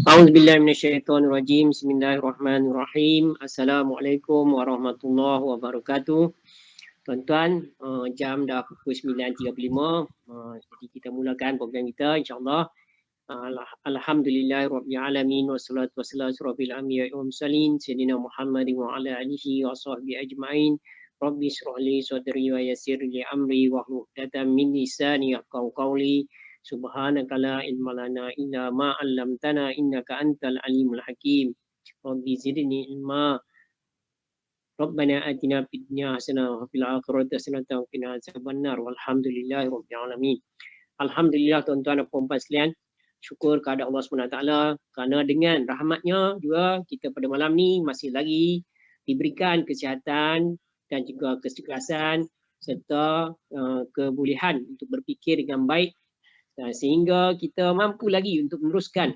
A'udzubillahi minasyaitonirrajim. Bismillahirrahmanirrahim. Assalamualaikum warahmatullahi wabarakatuh. Tuan-tuan, jam dah pukul 9.35. Jadi kita mulakan program kita insya-Allah. Alhamdulillahirabbil alamin wassalatu wassalamu ala asyrofil anbiya'i wal mursalin sayyidina Muhammadin wa ala alihi wa sahbihi ajmain. Rabbi shrah li sadri wa yassir li amri wahlul 'uqdatam min lisani yafqahu qawli. Subhanaka la ilma lana illa ma 'allamtana innaka antal alimul hakim. Rabbi zidni ilma. Rabbana atina fid dunya hasanah wa fil akhirati hasanah wa qina adzabannar. Walhamdulillahi rabbil alamin. Alhamdulillah tuan-tuan dan puan-puan sekalian. Syukur kepada Allah SWT kerana dengan rahmatnya juga kita pada malam ni masih lagi diberikan kesihatan dan juga kesekerasan serta kebolehan untuk berfikir dengan baik sehingga kita mampu lagi untuk meneruskan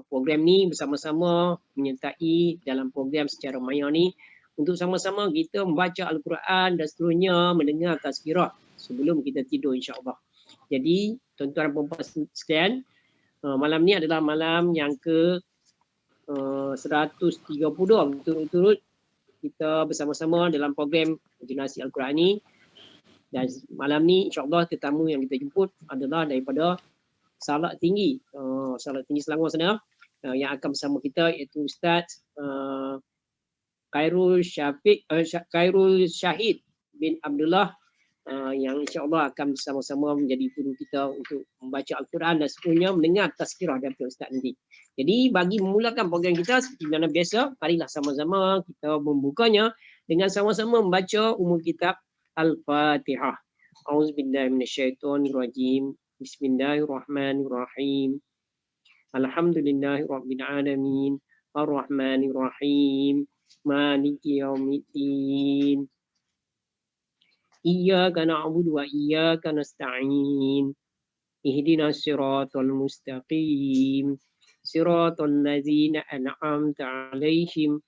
program ni bersama-sama menyertai dalam program secara maya ni untuk sama-sama kita membaca Al-Quran dan seterusnya mendengar tazkirah sebelum kita tidur insya-Allah. Jadi tuan-tuan dan puan-puan sekalian, malam ni adalah malam yang ke 132 berturut-turut kita bersama-sama dalam program Generasi Al-Quran ni. Dan malam ni insya-Allah tetamu yang kita jemput adalah daripada Salak Tinggi Selangor sana yang akan bersama kita iaitu Ustaz Khairul Syahid bin Abdullah yang insya-Allah akan bersama-sama menjadi guru kita untuk membaca Al-Quran dan seterusnya mendengar tazkirah daripada Ustaz nanti. Jadi bagi memulakan program kita seperti mana biasa, marilah sama-sama kita membukanya dengan sama-sama membaca umul kitab Al-Fatihah. A'udzubillahi minasyaitonirrajim. Bismillahirrahmanirrahim. Alhamdulillahirabbil alamin. Arrahmanirrahim. Maliki yaumiddin. Iyyaka na'budu wa iyyaka nasta'in. Ihdinas siratal mustaqim. Siratal ladzina an'amta 'alaihim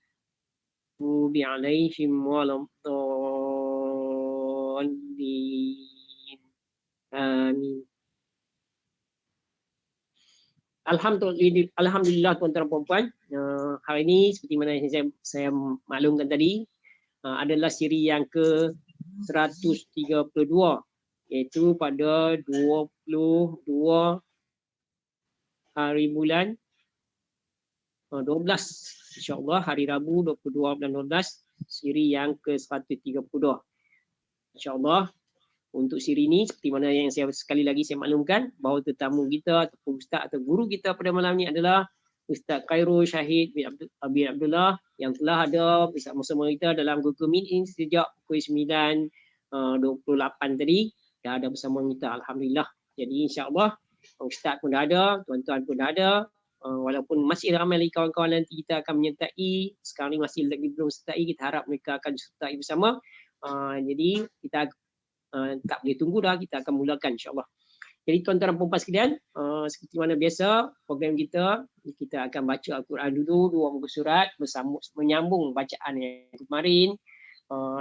ghairil alaihim waladdallin. Amin. Alhamdulillah tuan-tuan dan puan-puan. Hari ini seperti mana yang saya maklumkan tadi adalah siri yang ke 132 iaitu pada 22 hari bulan 12 insya-Allah hari Rabu 22 bulan 12 siri yang ke 132 insya-Allah. Untuk siri ini seperti mana yang saya sekali lagi saya maklumkan bahawa tetamu kita ataupun ustaz atau guru kita pada malam ni adalah Ustaz Khairul Syahid bin Abdullah yang telah ada bersama-sama kita dalam Google Meet ini sejak pukul 9.28 tadi dah ada bersama kita alhamdulillah. Jadi insya-Allah ustaz pun dah ada, tuan-tuan pun dah ada. Walaupun masih ramai lagi kawan-kawan nanti kita akan menyertai, sekarang ni masih lagi belum sertai, kita harap mereka akan sertai bersama. Jadi kita tak boleh tunggu dah, kita akan mulakan insya-Allah. Jadi tuan-tuan dan puan-puan sekalian, seperti mana biasa program kita akan baca Al-Quran dulu 2 muka surat menyambung bacaan yang kemarin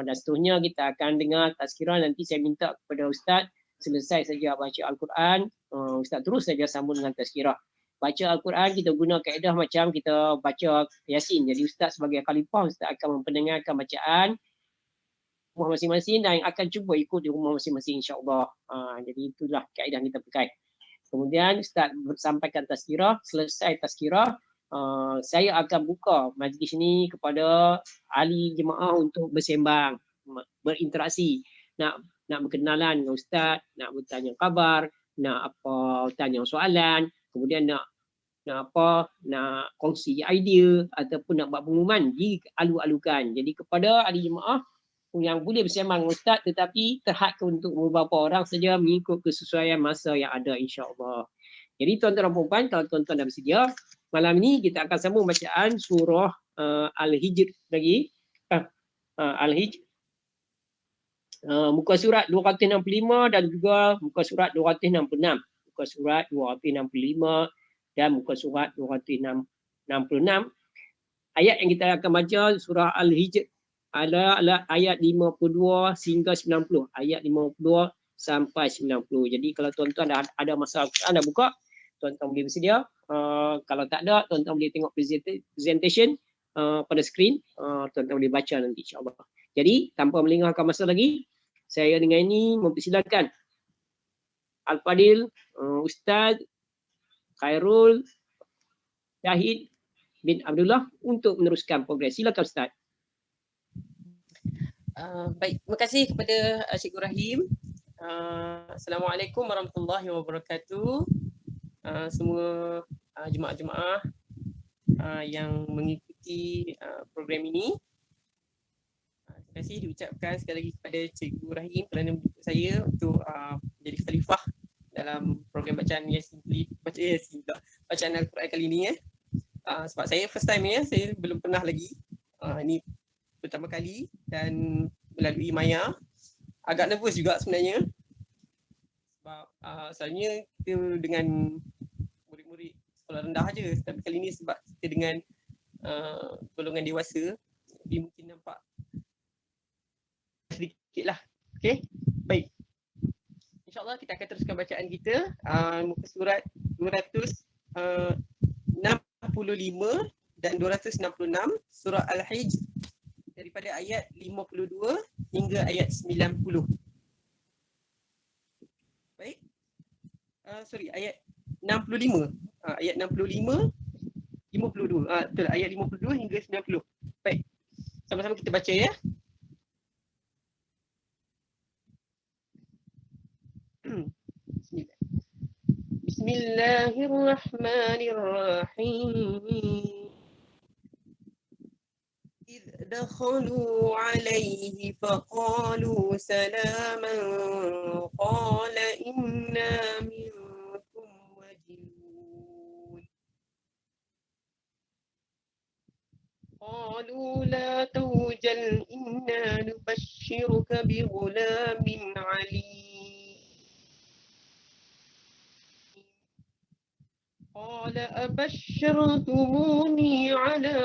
dan seterusnya kita akan dengar tazkirah. Nanti saya minta kepada ustaz selesai saja baca Al-Quran, ustaz terus saja sambung dengan tazkirah. Baca Al-Quran kita guna kaedah macam kita baca Yasin. Jadi ustaz sebagai khalifah, ustaz akan mempendengarkan bacaan rumah masing-masing dan yang akan cuba ikut di rumah masing-masing insya-Allah. Jadi itulah kaedah kita pakai. Kemudian ustaz sampaikan tazkirah, selesai tazkirah saya akan buka majlis ini kepada ahli jemaah untuk bersembang, berinteraksi, nak berkenalan dengan ustaz, nak bertanya khabar, nak tanya soalan, kemudian nak kongsi idea ataupun nak buat pengumuman dialu-alukan. Jadi kepada ahli jemaah yang boleh bersembang dengan ustaz tetapi terhad untuk beberapa orang saja mengikut kesesuaian masa yang ada insya-Allah. Jadi tuan-tuan dan puan-puan, kalau tuan-tuan dah bersedia, malam ini kita akan sambung bacaan surah Al-Hijr lagi. Al-Hijr muka surat 265 dan juga muka surat 266. Muka surat 265 dan muka surat 266. Ayat yang kita akan baca surah Al-Hijr adalah ayat 52 hingga 90. Ayat 52 sampai 90. Jadi kalau tuan-tuan ada masa Al-Quran dah buka, tuan-tuan boleh bersedia Kalau tak ada, tuan-tuan boleh tengok presentation pada skrin, tuan-tuan boleh baca nanti insya-Allah. Jadi tanpa melengahkan masa lagi, saya dengan ini mempersilakan Al-Fadil, Ustaz Khairul Syahid bin Abdullah untuk meneruskan progres. Silakan Ustaz. Baik, terima kasih kepada Cikgu Rahim. Assalamualaikum warahmatullahi wabarakatuh. Semua jemaah-jemaah yang mengikuti program ini. Terima kasih diucapkan sekali lagi kepada Cikgu Rahim kerana menjemput saya untuk menjadi khalifah dalam program bacaan bacaan Al-Quran kali ini sebab saya first time saya belum pernah lagi. Ini pertama kali dan melalui Maya. Agak nervous juga sebenarnya sebab selalunya kita dengan murid-murid sekolah rendah aja, tapi kali ini sebab kita dengan golongan dewasa, jadi mungkin nampak sedikit lah. Okay, baik. InsyaAllah kita akan teruskan bacaan kita. Muka surat 265 dan 266 surah Al-Hijr daripada ayat 52 hingga ayat 90. Baik. Ayat 65. Ayat 65, 52. Betul, ayat 52 hingga 90. Baik. Sama-sama kita baca ya. Bismillahirrahmanirrahim. إذ دخلوا عليه فقالوا سلاما قال إنا منكم وجلون قالوا لا توجل إنا نبشرك بغلام عليم قال أبشرتموني على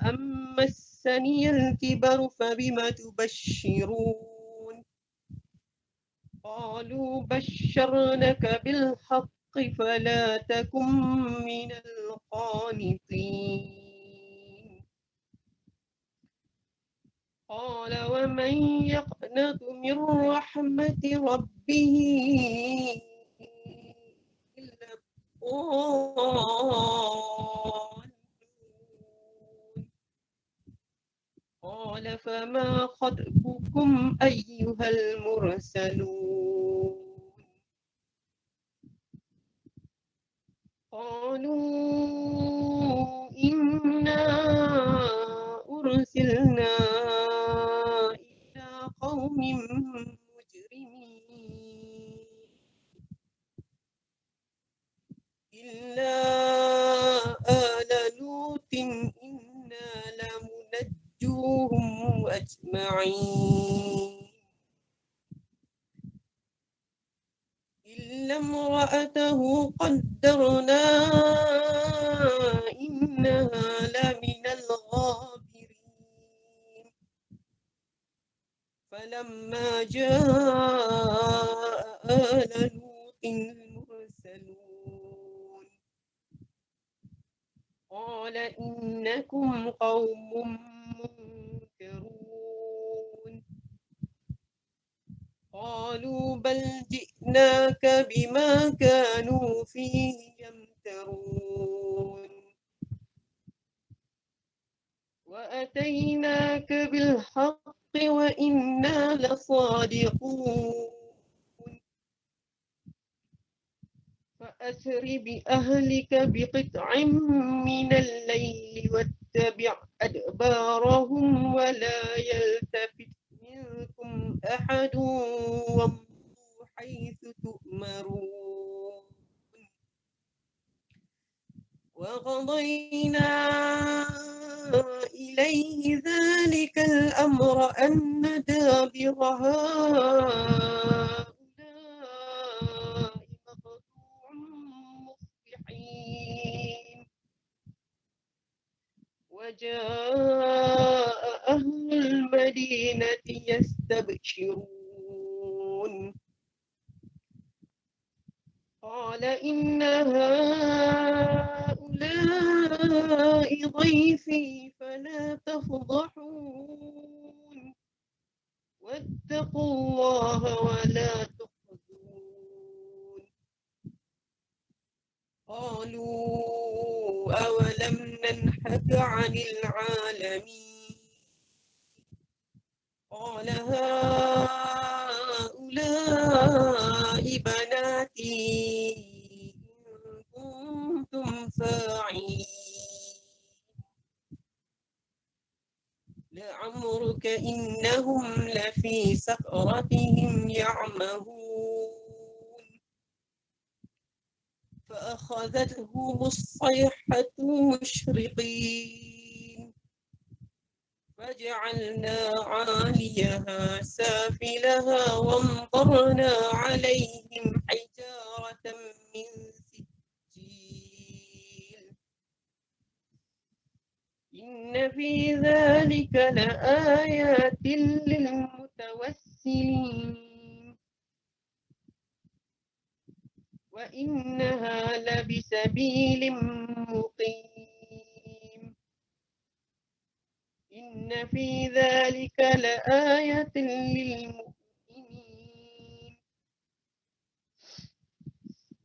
أن مسني الكبر فبم تبشرون قالوا بشرنك بالحق فلا تكن من القانطين قال ومن يقنط من رحمة ربه إلا قال فما خطبكم أيها المرسلون قالوا إنا أرسلنا إلى قوم مجرمين إلا آل لوط إنا لمنجوهم أجمعين إلا امرأته قدرنا إنها لمن الغابرين فلما جاء آل لوط المرسلون قال إنكم قوم منكرون قالوا بل جئناك بما كانوا فيه يمترون وأتيناك بالحق وإنا لصادقون فأسر بأهلك بقطع من الليل واتبع أدبارهم ولا يلتفت منكم أحد وامضوا حيث تؤمرون وقضينا إليه ذلك الأمر أن دابر هؤلاء مقطوع مصبحين وجاء أهل المدينة يستبشرون قال إن هؤلاء ضيفي فلا تفضحون واتقوا الله ولا تخزون قالوا أولم ننهك عن العالمين قال هؤلاء بناتي إن كنتم فاعلين لعمرك إنهم لفي سكرتهم يعمهون فأخذتهم الصيحة مشرقين فجعلنا عاليها سافلها وامطرنا عليهم حجارة من سجيل إن في ذلك لآيات للمتوسمين وإنها لبسبيل مقيم إن في ذلك لآية للمؤمنين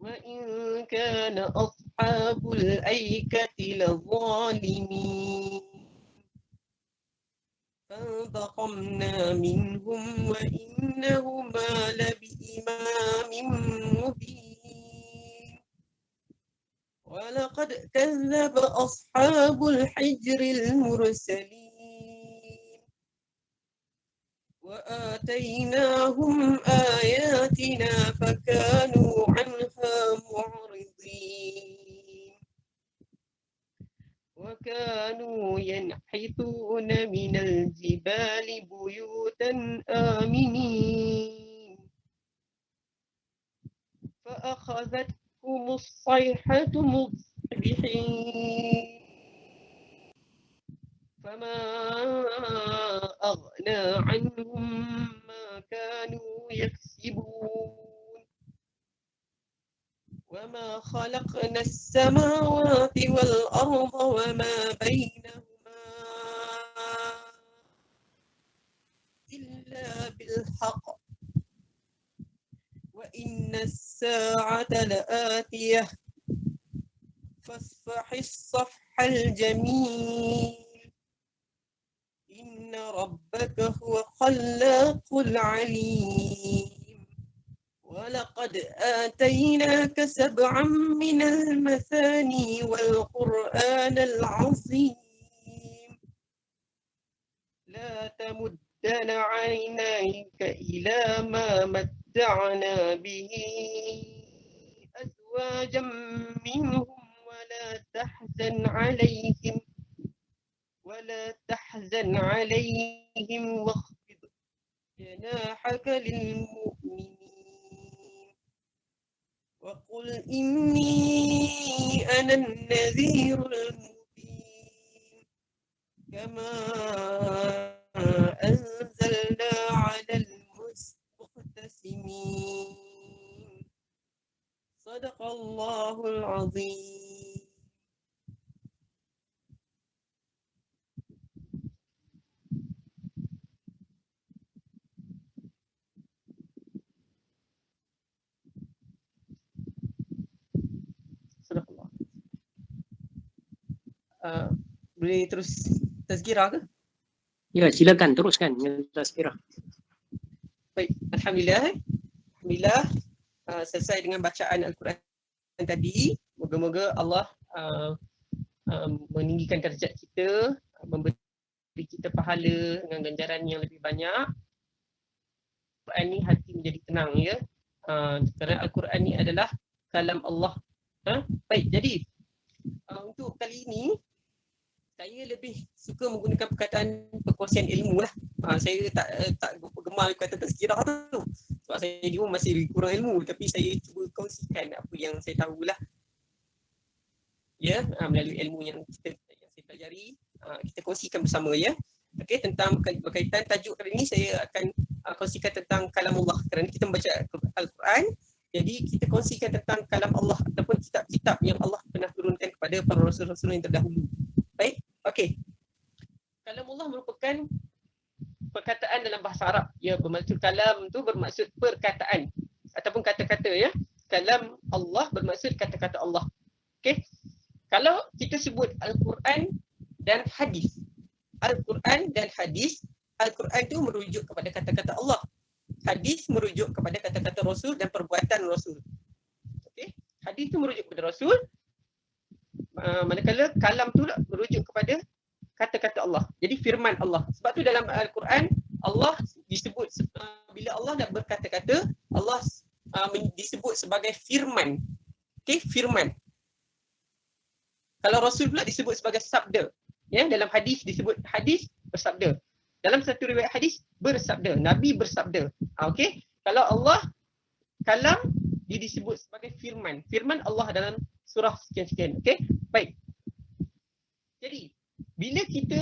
وإن كان أصحاب الأيكة لظالمين فانتقمنا منهم وإنهما لبإمام مبين ولقد كذب أصحاب الحجر المرسلين وآتيناهم آياتنا فكانوا عنها معرضين وكانوا ينحتون من الجبال بيوتا آمنين فأخذتهم الصيحة مصبحين فما أغنى عنهم ما كانوا يكسبون وما خلقنا السماوات والأرض وما بينهما إلا بالحق وإن الساعة لآتية فاصفح الصفح الجميل إن ربك هو خلاق العليم ولقد آتيناك سبعا من المثاني والقرآن العظيم لا تمدن عينيك إلى ما متعنا به أزواجا منهم ولا تحزن عليهم واخفض جناحك للمؤمنين وقل إني أنا النذير المبين كما أنزلنا على المقتسمين صدق الله العظيم. Boleh terus tazkirah ke? Ya, silakan teruskan dengan tazkirah. Baik, Alhamdulillah. Selesai dengan bacaan Al-Quran tadi. Moga-moga Allah meninggikan darjat kita, memberi kita pahala dengan ganjaran yang lebih banyak. Al-Quran ni hati menjadi tenang ya. Kerana Al-Quran ni adalah kalam Allah. Baik, jadi untuk kali ini saya lebih suka menggunakan perkataan perkongsian ilmu lah. Saya tak gemar kata tazkirah tu. Sebab saya ni pun masih kurang ilmu, tapi saya cuba kongsikan apa yang saya tahulah. Ya, melalui ilmu yang saya pelajari, kita kongsikan bersama ya. Okey, tentang berkaitan tajuk kali ini saya akan kongsikan tentang kalamullah. Kerana kita membaca Al-Quran, Jadi kita kongsikan tentang kalam Allah ataupun kitab-kitab yang Allah pernah turunkan kepada para rasul-rasul yang terdahulu. Baik, okey. Kalam Allah merupakan perkataan dalam bahasa Arab. Ya, bermaksud kalam tu bermaksud perkataan ataupun kata-kata ya. Kalam Allah bermaksud kata-kata Allah. Okey. Kalau kita sebut Al-Quran dan hadis. Al-Quran dan hadis, Al-Quran tu merujuk kepada kata-kata Allah. Hadis merujuk kepada kata-kata Rasul dan perbuatan Rasul. Okey. Hadis tu merujuk kepada Rasul. Manakala kalam tu merujuk kepada kata-kata Allah. Jadi firman Allah. Sebab tu dalam Al-Quran Allah disebut bila Allah nak berkata-kata, Allah disebut sebagai firman. Okey, firman. Kalau Rasul pula disebut sebagai sabda. Ya, dalam hadis disebut hadis bersabda. Dalam satu riwayat hadis bersabda, Nabi bersabda. Okey. Kalau Allah kalam dia disebut sebagai firman. Firman Allah dalam surah sekian-sekian. Okey. Baik. Jadi, bila kita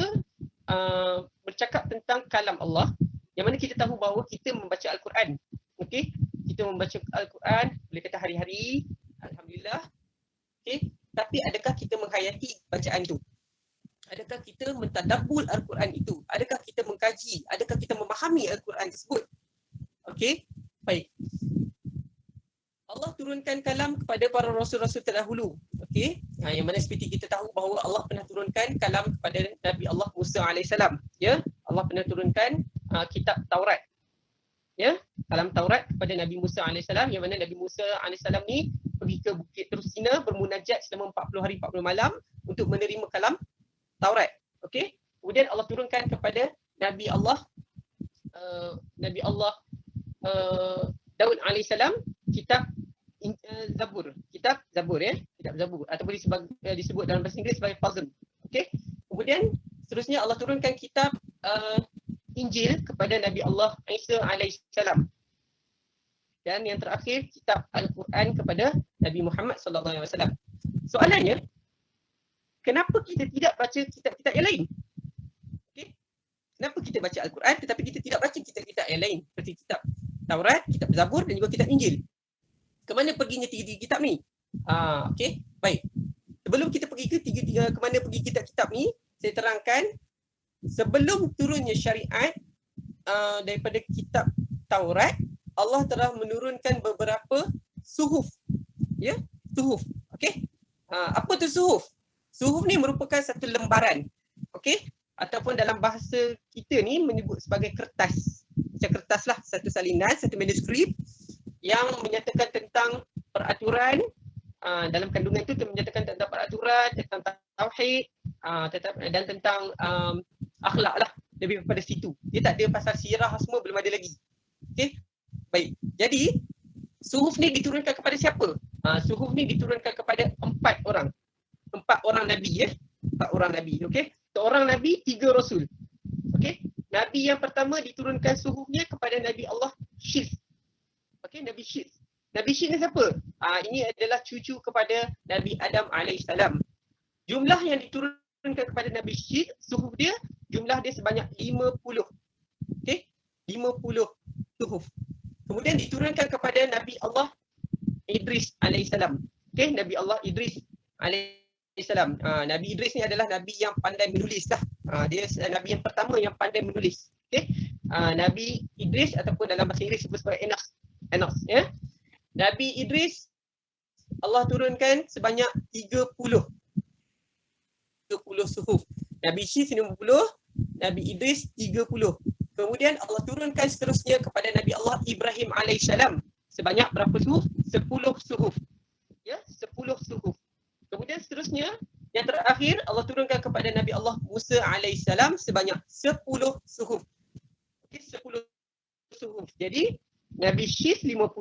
bercakap tentang kalam Allah, yang mana kita tahu bahawa kita membaca Al-Quran. Okey. Kita membaca Al-Quran, boleh kata hari-hari, alhamdulillah. Okey. Tapi adakah kita menghayati bacaan tu? Adakah kita mentadabbur Al-Quran itu? Adakah kita mengkaji? Adakah kita memahami Al-Quran tersebut? Okey, baik. Allah turunkan kalam kepada para rasul-rasul terdahulu. Okey, yang mana seperti kita tahu bahawa Allah pernah turunkan kalam kepada Nabi Allah Musa AS. Ya, Allah pernah turunkan kitab Taurat. Ya, kalam Taurat kepada Nabi Musa AS, yang mana Nabi Musa AS ni pergi ke Bukit Terusina bermunajat selama 40 hari 40 malam untuk menerima kalam Taurat. Okey. Kemudian Allah turunkan kepada Nabi Allah Daud alaihissalam kitab Zabur. Kitab Zabur ya. Kitab Zabur ataupun disebut dalam bahasa Inggeris sebagai puzzle. Okey. Kemudian seterusnya Allah turunkan kitab Injil kepada Nabi Allah Isa alaihissalam. Dan yang terakhir kitab Al-Quran kepada Nabi Muhammad sallallahu alaihi wasallam. Soalannya, kenapa kita tidak baca kitab-kitab yang lain? Okey. Kenapa kita baca Al-Quran tetapi kita tidak baca kitab-kitab yang lain seperti kitab Taurat, kitab Zabur dan juga kitab Injil? Kemana perginya tiga-tiga kitab ni? Okey. Baik. Sebelum kita pergi ke kemana pergi kitab-kitab ni, saya terangkan sebelum turunnya syariat daripada kitab Taurat, Allah telah menurunkan beberapa suhuf. Ya, suhuf. Okey. Apa tu suhuf? Suhuf ni merupakan satu lembaran. Okey? Ataupun dalam bahasa kita ni menyebut sebagai kertas. Macam kertas lah, satu salinan, satu manuskrip yang menyatakan tentang peraturan dalam kandungan itu menyatakan tentang peraturan, tentang tauhid, dan tentang akhlak lah, lebih kepada situ. Dia tak ada pasal sirah semua, belum ada lagi. Okey? Baik. Jadi, suhuf ni diturunkan kepada siapa? Suhuf ni diturunkan kepada 4 orang. 4 orang Nabi ya. 4 orang Nabi. Okey. Seorang Nabi, 3 Rasul. Okey. Nabi yang pertama diturunkan suhufnya kepada Nabi Allah Syis. Okey, Nabi Syis. Nabi Syis ni siapa? Ini adalah cucu kepada Nabi Adam alaihissalam. Jumlah yang diturunkan kepada Nabi Syis, suhuf dia, jumlah dia sebanyak 50. Okey. 50 suhuf. Kemudian diturunkan kepada Nabi Allah Idris alaihissalam. Okey, Nabi Allah Idris alaihissalam. Nabi Idris ni adalah Nabi yang pandai menulis lah. Dia Nabi yang pertama yang pandai menulis. Okey. Nabi Idris ataupun dalam bahasa Inggeris disebut sebagai Enos. Ya. Nabi Idris Allah turunkan sebanyak 30 suhuf. Nabi Syis 50, Nabi Idris 30. Kemudian Allah turunkan seterusnya kepada Nabi Allah Ibrahim alaihissalam sebanyak berapa suhuf? 10 suhuf. Ya, 10 suhuf. Kemudian seterusnya yang terakhir Allah turunkan kepada Nabi Allah Musa alaihissalam sebanyak 10 suhuf. Okey, 10 suhuf. Jadi Nabi Syis 50,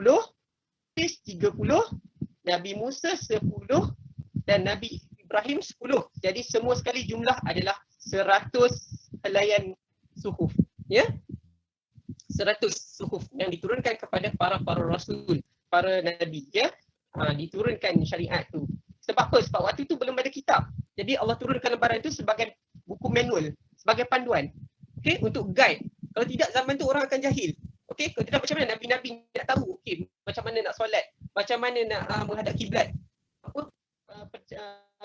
Syis 30, Nabi Musa 10 dan Nabi Ibrahim 10. Jadi semua sekali jumlah adalah 100 helaian suhuf. Ya, 100 suhuf yang diturunkan kepada para rasul, para nabi ya. Diturunkan syariat tu. Sebab apa? Sebab waktu tu belum ada kitab. Jadi Allah turunkan lembaran itu sebagai buku manual, sebagai panduan. Okey, untuk guide. Kalau tidak zaman tu orang akan jahil. Okey, kalau tidak macam mana nabi-nabi nak tahu okey macam mana nak solat, macam mana nak menghadap kiblat, apa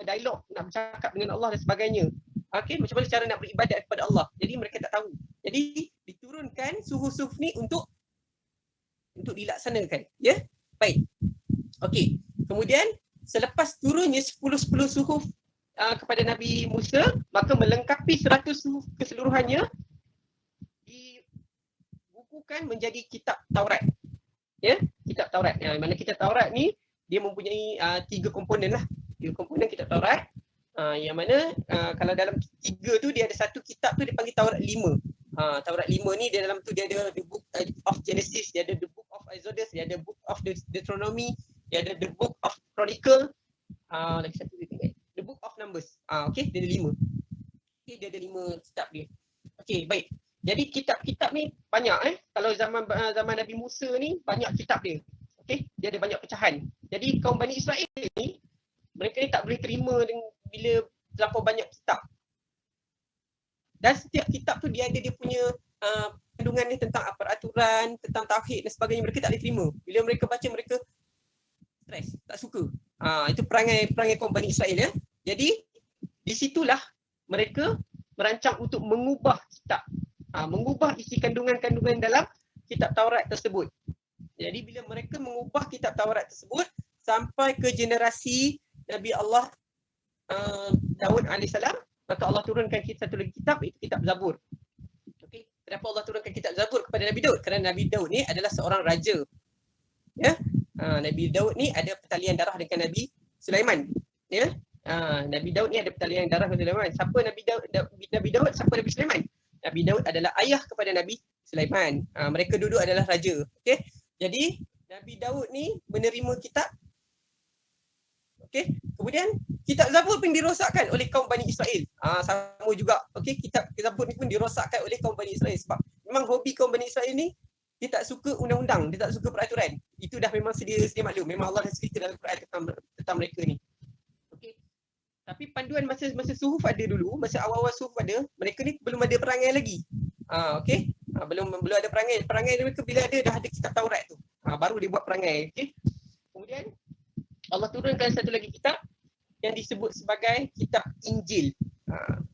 dialog nak bercakap dengan Allah dan sebagainya. Okey, macam mana cara nak beribadat kepada Allah. Jadi mereka tak tahu. Jadi diturunkan suhuf-suhuf ni untuk dilaksanakan. Ya? Baik. Okey. Kemudian selepas turunnya 10 suhuf kepada Nabi Musa, maka melengkapi 100 suhuf keseluruhannya dibukukan menjadi kitab Taurat. Ya, kitab Taurat. Mana kitab Taurat ni dia mempunyai 3 komponen lah. 3 komponen kitab Taurat. Yang mana kalau dalam 3 tu dia ada satu kitab tu dipanggil Taurat 5. Taurat 5 ni dia dalam tu dia ada the book of Genesis, dia ada the book of Exodus, dia ada book of Deuteronomy, dia ada the book of Chronicle, lagi satu dia tinggal the book of Numbers. Okey, dia ada 5. Okey, dia ada 5 kitab dia. Okey, baik. Jadi kitab-kitab ni banyak Kalau zaman Nabi Musa ni banyak kitab dia. Okey, dia ada banyak pecahan. Jadi kaum Bani Israel ni mereka ni tak boleh terima bila terlampau banyak kitab. Dan setiap kitab tu dia ada dia punya kandungan ni tentang peraturan, tentang tauhid dan sebagainya. Mereka tak boleh terima. Bila mereka baca mereka stres, tak suka. Itu perangai kaum Bani Israel ya. Jadi di situlah mereka merancang untuk mengubah kitab. Mengubah isi kandungan-kandungan dalam kitab Taurat tersebut. Jadi bila mereka mengubah kitab Taurat tersebut sampai ke generasi Nabi Allah Daud alaihissalam, maka Allah turunkan satu lagi kitab, itu kitab Zabur. Okey, kenapa Allah turunkan kitab Zabur kepada Nabi Daud? Kerana Nabi Daud ni adalah seorang raja. Ya. Nabi Daud ni ada pertalian darah dengan Nabi Sulaiman. Ya. Nabi Daud ni ada pertalian darah dengan Sulaiman. Siapa Nabi Daud, siapa Nabi Sulaiman? Nabi Daud adalah ayah kepada Nabi Sulaiman. Mereka dulu adalah raja. Okey. Jadi Nabi Daud ni menerima kitab. Okey. Kemudian kitab Zabur pun dirosakkan oleh kaum Bani Israel. Sama juga. Okey, kitab Zabur ni pun dirosakkan oleh kaum Bani Israel sebab memang hobi kaum Bani Israel ni dia tak suka undang-undang, dia tak suka peraturan. Itu dah memang sedia maklum. Memang Allah dah cerita dalam Quran tentang mereka ni. Okey. Tapi panduan masa suhuf ada dulu, masa awal-awal suhuf ada, mereka ni belum ada perangai lagi. Okey. Belum ada perangai. Perangai mereka bila dah ada kitab Taurat tu. Baru dia buat perangai. Okey. Kemudian Allah turunkan satu lagi kitab yang disebut sebagai kitab Injil.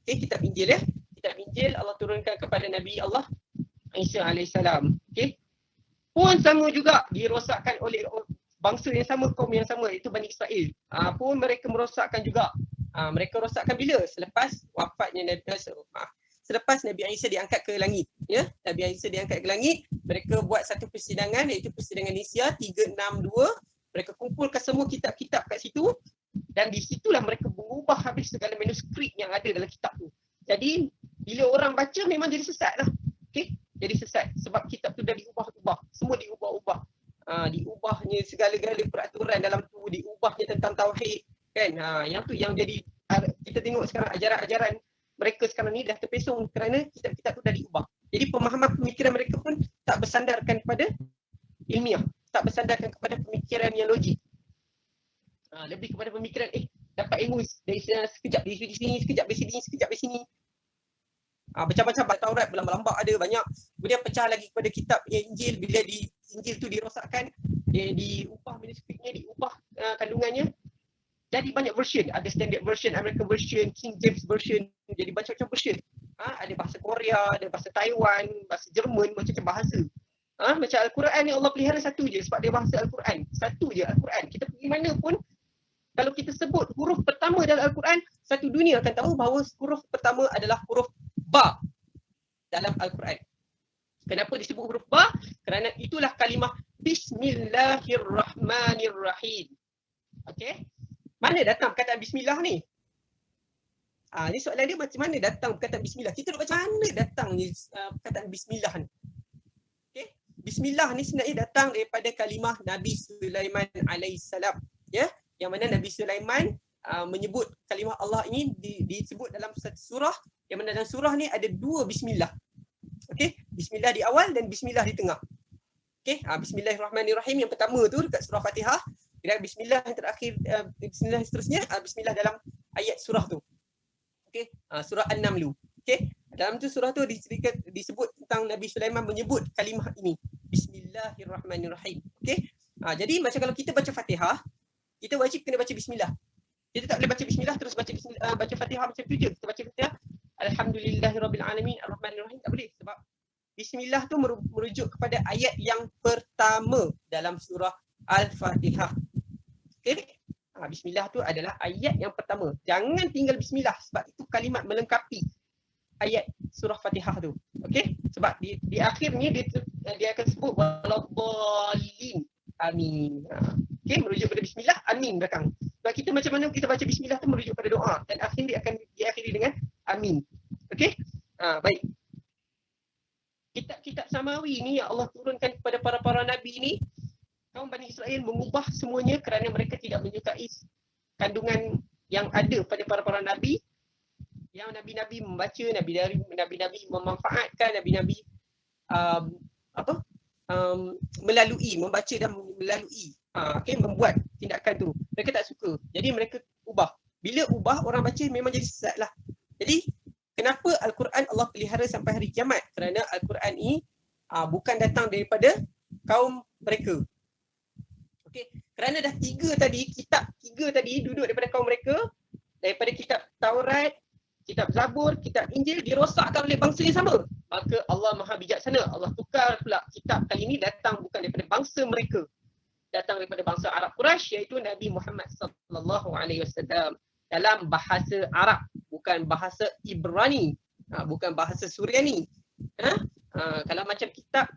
Okey, kitab Injil ya. Kitab Injil Allah turunkan kepada Nabi Allah Isa alaihissalam. Okey. Pun sama juga dirosakkan oleh bangsa yang sama, kaum yang sama, iaitu Bani Israel. Pun mereka merosakkan juga. Mereka rosakkan bila? Selepas wafatnya selepas Nabi Isa diangkat ke langit. Ya, Nabi Isa diangkat ke langit, mereka buat satu persidangan iaitu persidangan Nisya 362. Mereka kumpulkan semua kitab-kitab kat situ dan di situlah mereka mengubah habis segala manuskrip yang ada dalam kitab tu. Jadi bila orang baca memang jadi sesat lah. Okey, jadi sesat sebab kitab tu dah diubah-ubah. Semua diubah-ubah. Diubahnya segala-gala peraturan dalam tu, diubahnya tentang tauhid kan. Yang tu yang jadi kita tengok sekarang ajaran-ajaran mereka sekarang ni dah terpesong kerana kitab-kitab tu dah diubah. Jadi pemahaman pemikiran mereka pun tak bersandarkan kepada ilmiah, tak bersandarkan kepada pemikiran yang logik. Lebih kepada pemikiran dapat ilmu dari sekejap dari sini, sekejap dari sini, sekejap dari sini. Macam-macam Taurat berlambak-lambak ada banyak. Kemudian pecah lagi kepada kitab Injil. Bila Injil tu dirosakkan, dia diubah manuskripnya, diubah kandungannya. Jadi banyak version. Ada standard version, American version, King James version. Jadi macam-macam version. Ada bahasa Korea, ada bahasa Taiwan, bahasa Jerman, macam-macam bahasa. Macam Al-Quran ni Allah pelihara satu je sebab dia bahasa Al-Quran. Satu je Al-Quran. Kita pergi mana pun, kalau kita sebut huruf pertama dalam Al-Quran, satu dunia akan tahu bahawa huruf pertama adalah huruf Ba dalam Al-Quran. Kenapa disebut huruf Ba? Kerana itulah kalimah Bismillahirrahmanirrahim. Okey? Mana datang perkataan Bismillah ni? Ni soalan dia, macam mana datang perkataan Bismillah? Kita nak macam mana datangnya perkataan Bismillah ni? Okey? Bismillah ni sebenarnya datang daripada kalimah Nabi Sulaiman alaihissalam. Ya? Yang mana Nabi Sulaiman menyebut kalimah Allah ini disebut dalam satu surah, yang mana dalam surah ni ada dua bismillah. Okey, bismillah di awal dan bismillah di tengah. Okey, bismillahirrahmanirrahim yang pertama tu dekat surah Fatihah, dan bismillah yang terakhir, bismillah seterusnya, bismillah dalam ayat surah tu. Okey, surah An-Naml. Okey, dalam tu surah tu disebut tentang Nabi Sulaiman menyebut kalimah ini, bismillahirrahmanirrahim. Okey, Jadi macam kalau kita baca Fatihah, kita wajib kena baca bismillah. Kita tak boleh baca bismillah terus baca Fatihah macam tu je. Kita baca Fatihah, alhamdulillahirabbil alamin arrahmanirrahim, tak boleh, sebab bismillah tu merujuk kepada ayat yang pertama dalam surah Al-Fatihah. Okey? Bismillah tu adalah ayat yang pertama. Jangan tinggal bismillah sebab itu kalimat melengkapi ayat surah Fatihah tu. Okey? Sebab di akhirnya dia akan sebut waladdallin. Amin. Okey, merujuk pada bismillah, amin belakang. Sebab kita macam mana kita baca bismillah tu merujuk pada doa dan akhirnya dia akan diakhiri dengan amin. Okey? Baik. Kitab-kitab samawi ni yang Allah turunkan kepada para nabi ni, kaum Bani Israel mengubah semuanya kerana mereka tidak menyukai kandungan yang ada pada para nabi, yang nabi-nabi membaca, nabi-nabi memanfaatkan, nabi-nabi melalui, membaca dan melalui, membuat tindakan tu. Mereka tak suka. Jadi mereka ubah. Bila ubah, orang baca memang jadi sesat lah. Jadi kenapa Al-Quran Allah pelihara sampai hari kiamat? Kerana Al-Quran ni bukan datang daripada kaum mereka. Okey, kerana dah kitab tiga tadi duduk daripada kaum mereka, daripada kitab Taurat, kitab Zabur, kitab Injil dirosakkan oleh bangsa yang sama. Maka Allah Maha Bijaksana. Allah tukar pula kitab kali ini datang bukan daripada bangsa mereka. Datang daripada bangsa Arab Quraisy, iaitu Nabi Muhammad sallallahu alaihi wasallam dalam bahasa Arab, bukan bahasa Ibrani, bukan bahasa Suryani. Kalau macam kitab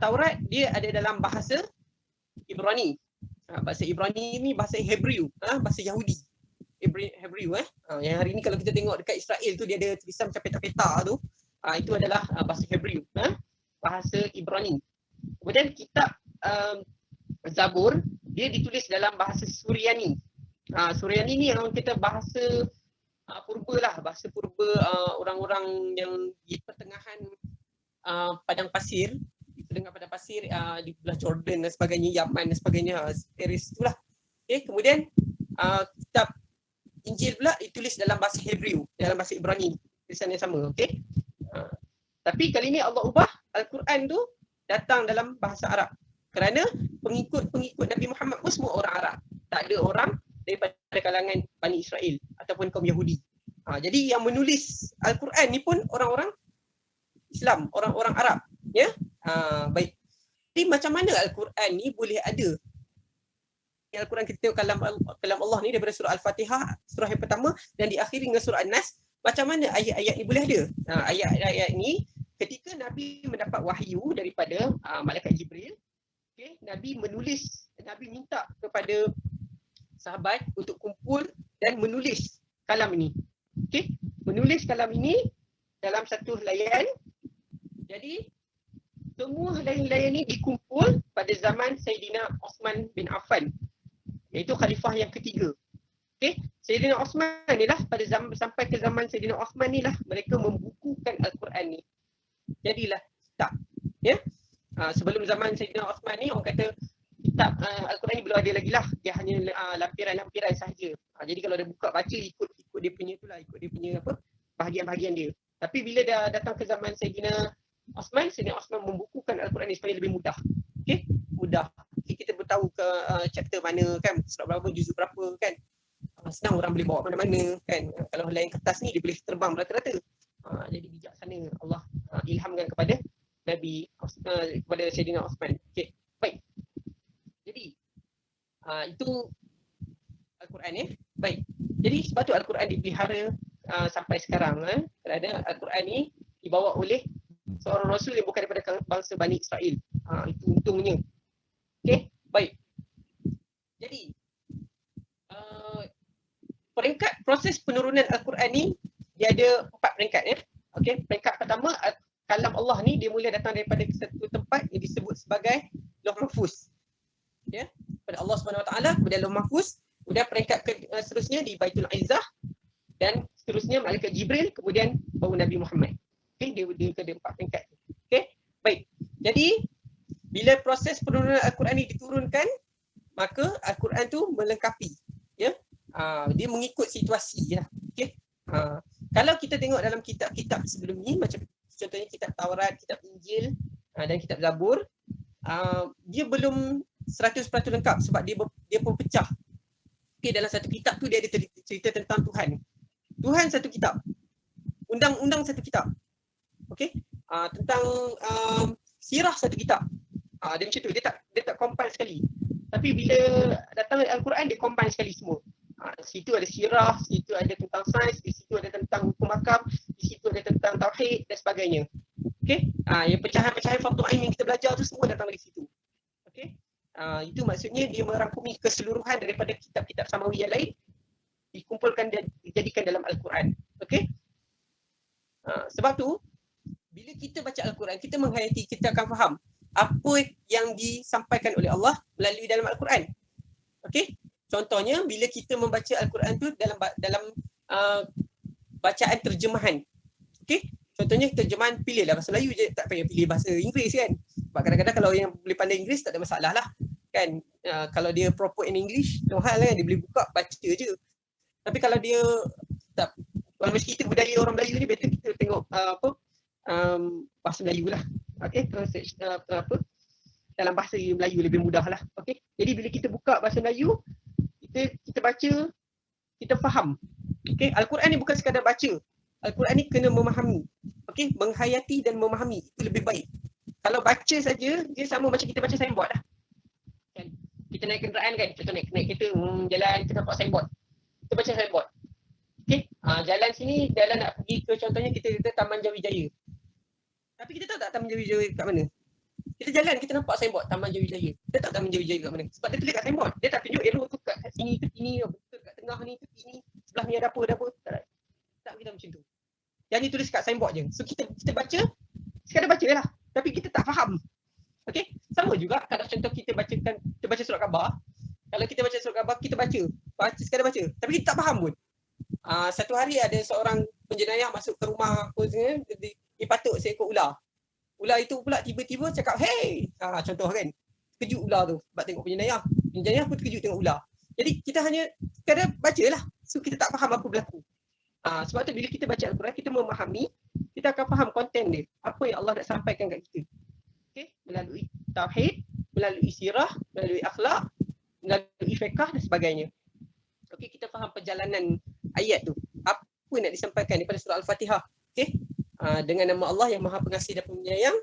Taurat, dia ada dalam bahasa Ibrani. Bahasa Ibrani ni bahasa Hebrew, bahasa Yahudi. Hebrew yang hari ni kalau kita tengok dekat Israel tu dia ada tulisan macam peta-peta tu, itu adalah bahasa Hebrew, bahasa Ibrani. Kemudian kitab Zabur dia ditulis dalam bahasa Suryani. Suryani ni yang kita bahasa purba lah, bahasa purba orang-orang yang di pertengahan padang pasir, di pertengahan padang pasir, di belah Jordan dan sebagainya, Yaman dan sebagainya, Paris itulah. Okay, kemudian kitab Injil pula ditulis dalam bahasa Hebrew, dalam bahasa Ibrani, tulisan yang sama. Okey. Tapi kali ni Allah ubah, Al-Quran tu datang dalam bahasa Arab. Kerana pengikut Nabi Muhammad pun semua orang Arab. Tak ada orang daripada kalangan Bani Israel ataupun kaum Yahudi. Jadi yang menulis Al-Quran ni pun orang-orang Islam, orang-orang Arab. Ya. Baik. Jadi macam mana Al-Quran ni boleh ada? Al-Quran kita tengok kalam Allah ni daripada surah Al-Fatihah, surah yang pertama, dan diakhiri dengan surah An-Nas. Macam mana ayat-ayat ni boleh ada? Ayat-ayat ni ketika Nabi mendapat wahyu daripada malaikat Jibril, okay, Nabi minta kepada sahabat untuk kumpul dan menulis kalam ini. Okay? Menulis kalam ini dalam satu helaian. Jadi semua helaian-helaian ni dikumpul pada zaman Sayyidina Osman bin Affan, iaitu khalifah yang ketiga. Okey, Sayyidina Osman ni lah sampai ke zaman Sayyidina Osman ni lah mereka membukukan Al-Quran ni. Jadilah kitab. Ya. Sebelum zaman Sayyidina Osman ni orang kata kitab Al-Quran ni belum ada lagi lah. Dia hanya lampiran-lampiran sahaja. Jadi kalau dia buka baca ikut dia punya itulah, ikut dia punya bahagian-bahagian dia. Tapi bila dah datang ke zaman Sayyidina Osman membukukan Al-Quran ni supaya lebih mudah. Okey, mudah. Okay, kita bertahu ke chapter mana kan, surat berapa, juzuk berapa kan. Senang orang boleh bawa mana-mana kan. Kalau helaian kertas ni dia boleh terbang rata-rata. Jadi bijaksana Allah ilhamkan kepada Nabi kepada Sayyidina Osman. Okey, baik. Jadi itu Al-Quran ya. Baik. Jadi sebab tu Al-Quran dipelihara sampai sekarang kerana Al-Quran ni dibawa oleh seorang rasul yang bukan daripada bangsa Bani Israel. Itu untungnya. Okey, baik. Jadi peringkat proses penurunan Al-Quran ni dia ada 4 peringkat ya. Okey, peringkat pertama kalam Allah ni dia mula datang daripada satu tempat yang disebut sebagai Lauh Mahfuz. Ya, pada Allah Subhanahu Wa Taala, kemudian Lauh Mahfuz, kemudian peringkat seterusnya di Baitul Izzah dan seterusnya malaikat Jibril, kemudian baru Nabi Muhammad. Okey, dia ada 4 peringkat. Okey, baik. Jadi bila proses penurunan Al-Quran ni diturunkan, maka Al-Quran tu melengkapi. Ya, dia mengikut situasi ya. Okey. Kalau kita tengok dalam kitab-kitab sebelum ni, macam contohnya kitab Taurat, kitab Injil dan kitab Zabur, dia belum 100% lengkap sebab dia pun pecah. Okay, dalam satu kitab tu dia ada cerita tentang Tuhan. Tuhan satu kitab. Undang-undang satu kitab. Okay. Tentang sirah satu kitab. Dia macam tu, dia tak combine sekali. Tapi bila datang Al-Quran, dia combine sekali semua. Situ ada sirah, situ ada tentang sains, di situ ada tentang hukum hakam, di situ ada tentang tauhid dan sebagainya. Okay. Yang pecahan-pecahan fardu ain yang kita belajar tu semua datang dari situ. Okay. Itu maksudnya dia merangkumi keseluruhan daripada kitab-kitab samawi yang lain, dikumpulkan dan dijadikan dalam Al-Quran. Okay. Sebab tu bila kita baca Al-Quran, kita menghayati, kita akan faham apa yang disampaikan oleh Allah melalui dalam Al-Quran. Okay. Contohnya bila kita membaca Al-Quran tu dalam bacaan terjemahan. Okay. Contohnya terjemahan, pilihlah bahasa Melayu je, tak payah pilih bahasa Inggeris kan. Sebab kadang-kadang kalau yang boleh pandai Inggeris tak ada masalah lah kan. Kalau dia proper in English, no hal kan, dia boleh buka baca je. Tapi kalau dia tak, kalau macam kita budaya orang Melayu ni, better kita tengok bahasa Melayu lah. Okay, translate dalam bahasa Melayu lebih mudah lah. Okay, jadi bila kita buka bahasa Melayu, kita baca, kita faham. Okay, Al-Quran ni bukan sekadar baca. Al-Quran ni kena memahami. Okay, menghayati dan memahami, itu lebih baik. Kalau baca saja, dia sama macam kita baca signboard lah. Kan? Kita naik kenderaan kan, contoh naik kereta, jalan, kita nampak signboard. Kita baca signboard. Okay, jalan sini, jalan nak pergi ke, contohnya kita Taman Jawijaya. Tapi kita tahu tak Taman Jawijaya kat mana? Kita jalan, kita nampak signboard Taman Jawijaya. Kita tahu Taman Jawijaya kat mana? Sebab dia tulis kat signboard. Dia tak tunjuk arrow tu kat sini, ke sini, ke kat tengah ni, ke sini, sebelah ni ada apa. Tak kita macam tu. Yang ni tulis kat signboard je. So kita baca, sekadar baca lah. Tapi kita tak faham. Okay? Sama juga kalau contoh kita baca surat khabar. Kalau kita baca surat khabar, kita baca sekadar baca. Tapi kita tak faham pun. Satu hari ada seorang penjenayah masuk ke rumah aku, dia patuk seekor ular. Ular itu pula tiba-tiba cakap, hey! Contoh kan. Terkejut ular tu sebab tengok penjenayah. Penjenayah pun terkejut tengok ular. Jadi kita hanya sekadar baca lah. So kita tak faham apa berlaku. Sebab tu bila kita baca Al-Quran, kita memahami, kita akan faham konten dia. Apa yang Allah nak sampaikan kat kita. Okay? Melalui tauhid, melalui sirah, melalui akhlak, melalui fiqh dan sebagainya. Okay, kita faham perjalanan ayat tu. Apa nak disampaikan daripada surah Al-Fatihah. Okay? Dengan nama Allah yang Maha Pengasih dan Penyayang.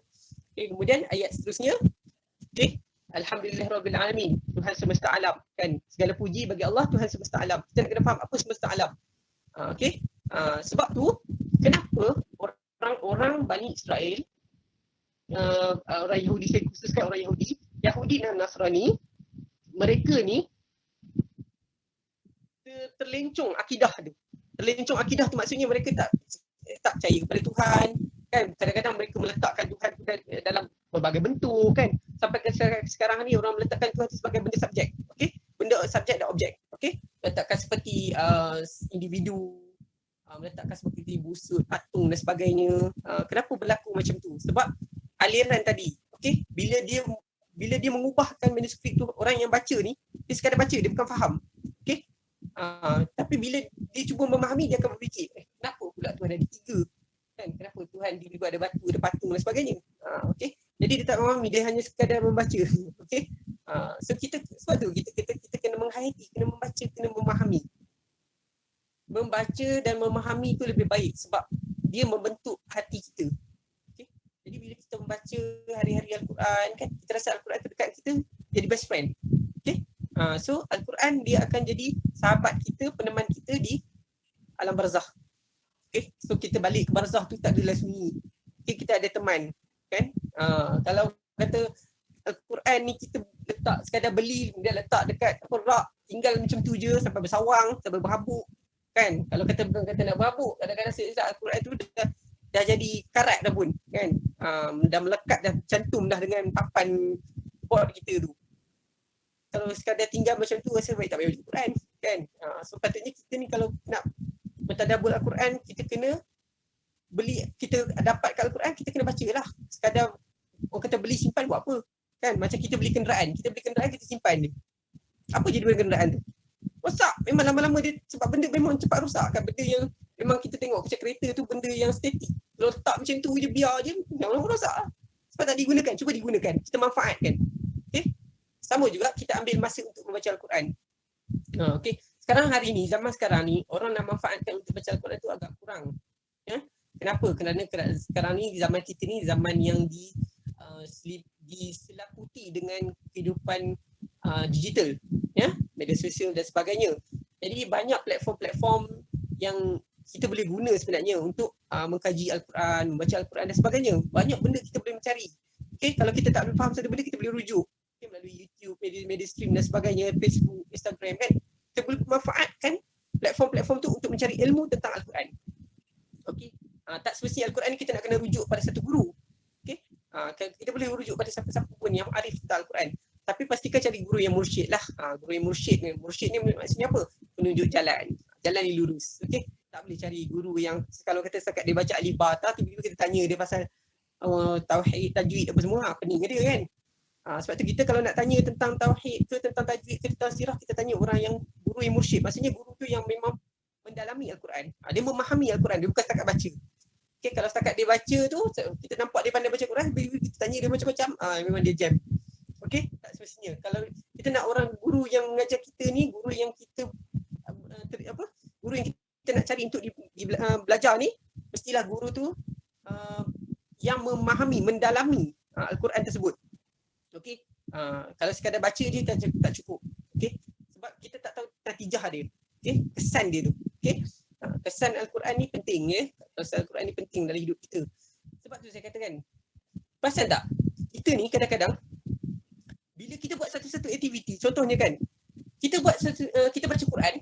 Okay, kemudian ayat seterusnya. Okay? Alhamdulillahirabbil alamin. Tuhan semesta alam. Kan? Segala puji bagi Allah, Tuhan semesta alam. Kita nak kena faham apa semesta alam. Okay? Sebab tu kenapa orang Bani Israel, orang Yahudi, saya khususkan orang Yahudi dan Nasrani, mereka ni terlencong akidah tu. Terlencong akidah tu maksudnya mereka tak percaya kepada Tuhan kan. Kadang-kadang mereka meletakkan Tuhan dalam berbagai bentuk kan. Sampai ke sekarang ni orang meletakkan Tuhan sebagai benda subjek. Okey, benda subjek dan objek. Okey, letakkan seperti individu, meletakkan seperti busut, patung dan sebagainya. Kenapa berlaku macam tu? Sebab aliran tadi. Okey, bila dia mengubahkan manuskrip tu, orang yang baca ni dia sekadar baca, dia bukan faham. Okey. Tapi bila dia cuba memahami, dia akan berfikir, kenapa pula Tuhan ada tiga? Kan? Kenapa Tuhan tiba-tiba ada batu, ada patung dan sebagainya? Okey. Jadi dia tak memahami, dia hanya sekadar membaca. Okey. So sebab tu kita kena menghayati, kena membaca, kena memahami. Membaca dan memahami itu lebih baik sebab dia membentuk hati kita. Okay? Jadi bila kita membaca hari-hari Al-Quran kan, kita rasa Al-Quran itu dekat kita, jadi best friend. Okay? So Al-Quran dia akan jadi sahabat kita, peneman kita di alam barzakh. Okay? So kita balik ke barzakh tu tak adalah sunyi. Okay? Kita ada teman. Kan? Kalau kata Al-Quran ni kita letak sekadar beli, dia letak dekat rak, tinggal macam tu je sampai bersawang, sampai berhabuk. Kan, kalau kata nak berhabuk, kadang-kadang saya Al-Quran tu dah jadi karat dah pun kan, dah melekat, dah cantum dah dengan papan board kita tu. Kalau sekadar tinggal macam tu, rasa baik tak payah baca Al-Quran kan. So patutnya kita ni kalau nak mentadabbur Al-Quran, kita kena beli, kita dapatkan Al-Quran, kita kena baca lah. Sekadar orang kata beli simpan buat apa kan, macam kita beli kenderaan, kita simpan dia. Apa jadi dengan kenderaan tu? Rosak. Memang lama-lama dia, sebab benda memang cepat rosak kan. Benda yang memang kita tengok macam kereta tu, benda yang statik. Kalau letak macam tu je, biar je, memang rosak lah. Sebab tak digunakan, cuba digunakan. Kita manfaatkan. Okay? sama juga kita ambil masa untuk membaca Al-Quran. Okey. Sekarang hari ni, zaman sekarang ni, orang nak manfaatkan untuk baca Al-Quran tu agak kurang. Ya? Kenapa? Kerana sekarang ni zaman kita ni zaman yang diselaputi dengan kehidupan digital, ya, media sosial dan sebagainya. Jadi banyak platform-platform yang kita boleh guna sebenarnya untuk mengkaji Al-Quran, membaca Al-Quran dan sebagainya. Banyak benda kita boleh mencari. Okay, kalau kita tak faham satu benda, kita boleh rujuk. Okay, melalui YouTube, media stream dan sebagainya, Facebook, Instagram kan. Kita boleh manfaatkan platform-platform tu untuk mencari ilmu tentang Al-Quran. Okay. Tak semestinya Al-Quran ni kita nak kena rujuk pada satu guru. Okay. Kita boleh rujuk pada siapa-siapa pun yang arif tentang Al-Quran. Tapi pastikan cari guru yang mursyid lah. Guru yang mursyid ni maksudnya apa? Penunjuk jalan. Jalan yang lurus. Okay. Tak boleh cari guru yang kalau kata setakat dia baca alif ba ta, tiba-tiba kita tanya dia pasal tauhid, tajwid apa semua. Pening dia kan. Sebab tu kita kalau nak tanya tentang tauhid ke tentang tajwid ke tentang sirah, kita tanya orang yang guru yang mursyid. Maksudnya guru tu yang memang mendalami Al-Quran. Dia memahami Al-Quran, dia bukan setakat baca. Okay, kalau setakat dia baca tu, kita nampak dia pandai baca Quran, kita tanya dia macam-macam, memang dia jam. Okay, tak semestinya. Kalau kita nak orang guru yang mengajar kita ni, guru yang kita guru yang kita nak cari untuk belajar ni, mestilah guru tu yang memahami, mendalami Al-Quran tersebut. Okay, kalau sekadar baca je tak cukup. Okay, sebab kita tak tahu natijah dia. Okay, kesan dia tu. Okay, kesan Al-Quran ni penting ya. Kesan Al-Quran ni penting dalam hidup kita. Sebab tu saya katakan, perasan tak? Kita ni kadang-kadang bila kita buat satu-satu aktiviti, contohnya kan, kita baca Quran,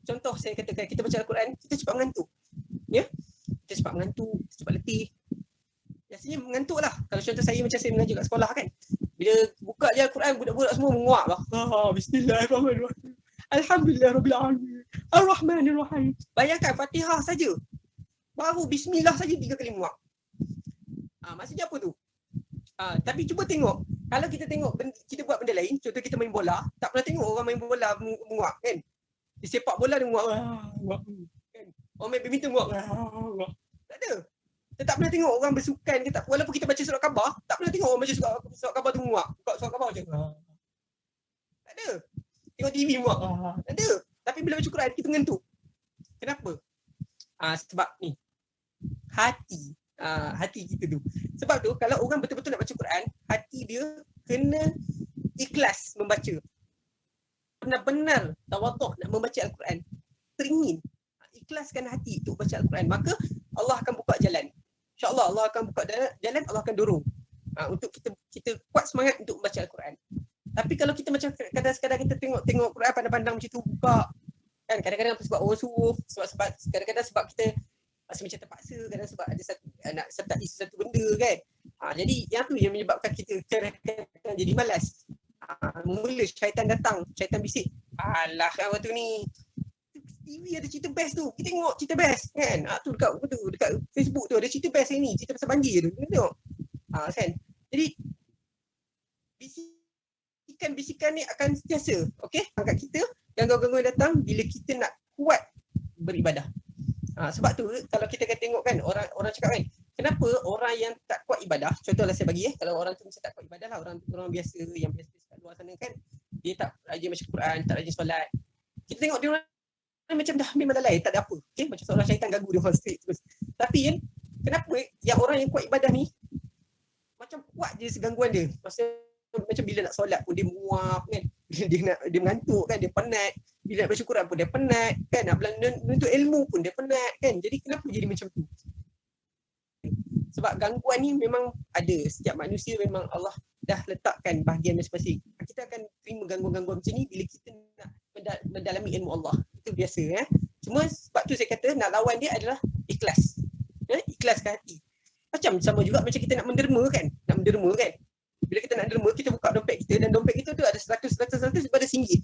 contoh saya katakan kita baca Al-Quran, kita cepat mengantuk. Ya? Kita cepat mengantuk, kita cepat letih. Biasanya mengantuk lah. Kalau contoh saya macam saya mengajar kat sekolah kan, bila buka je Al-Quran, budak-budak semua menguap lah. Bismillahirrahmanirrahim. Alhamdulillahirrahmanirrahim. Ar-Rahmanirrahim. Bayangkan Fatihah saja. Baru bismillah saja 3 kali menguap. Maksudnya apa tu? Tapi cuba tengok. Kalau kita tengok, kita buat benda lain, contoh kita main bola, tak pernah tengok orang main bola menguap kan? Di sepak bola dia menguap. Kan? Orang main badminton menguap. Tak ada. Kita tak pernah tengok orang bersukan ke tak. Walaupun kita baca surat khabar, tak pernah tengok orang baca surat khabar tu menguap. Buka surat khabar macam tak ada. Tengok TV menguap. Tak ada. Tapi bila baca Quran, kita mengantuk. Kenapa? Sebab ni. Hati kita tu. Sebab tu, kalau orang betul-betul nak baca Quran, hati dia kena ikhlas membaca. Benar-benar tawaduk nak membaca Al-Quran. Teringin. Ikhlaskan hati untuk baca Al-Quran. Maka Allah akan buka jalan. InsyaAllah Allah akan buka jalan, Allah akan dorong. Untuk kita kuat semangat untuk membaca Al-Quran. Tapi kalau kita macam kadang-kadang kita tengok Quran pandang-pandang macam tu buka kan, kadang-kadang sebab orang suruh, sebab kadang-kadang sebab kita rasa macam terpaksa, kadang sebab ada nak sertai sesuatu benda kan. Jadi yang tu yang menyebabkan kita kadang-kadang jadi malas. Mula syaitan datang, syaitan bisik, alah kan waktu ni TV ada cerita best tu, kita tengok cerita best kan. Tu dekat Facebook tu ada cerita best ni, cerita pasal banjir tu, kita tengok. Kan. Jadi bisikan ni akan sentiasa, okey, angkat kita, gangguan-gangguan datang bila kita nak kuat beribadah. Sebab tu kalau kita akan tengok kan, orang cakap kan, kenapa orang yang tak kuat ibadah, contohlah saya bagi kalau orang tu macam tak kuat ibadah lah, orang biasa yang biasa kat luar sana kan, dia tak rajin baca Quran, tak rajin solat. Kita tengok dia orang macam dah memang lalai, tak ada apa. Okay? Macam seorang syaitan ganggu dia orang straight terus. Tapi kan, kenapa yang orang yang kuat ibadah ni macam kuat je segangguan dia. Macam bila nak solat pun dia menguap kan. Dia mengantuk kan, dia penat. Bila nak baca Quran pun dia penat kan. Nak menuntut ilmu pun dia penat kan. Jadi kenapa jadi macam tu? Sebab gangguan ni memang ada. Setiap manusia memang Allah dah letakkan bahagian masing-masing. Kita akan terima gangguan-gangguan macam ni bila kita nak mendalami ilmu Allah. Itu biasa ya. Cuma sebab tu saya kata nak lawan dia adalah ikhlas. Ikhlaskan hati. Macam sama juga macam kita nak menderma kan. Bila kita nak derma, kita buka dompet kita dan dompet kita tu ada 100 pada RM1.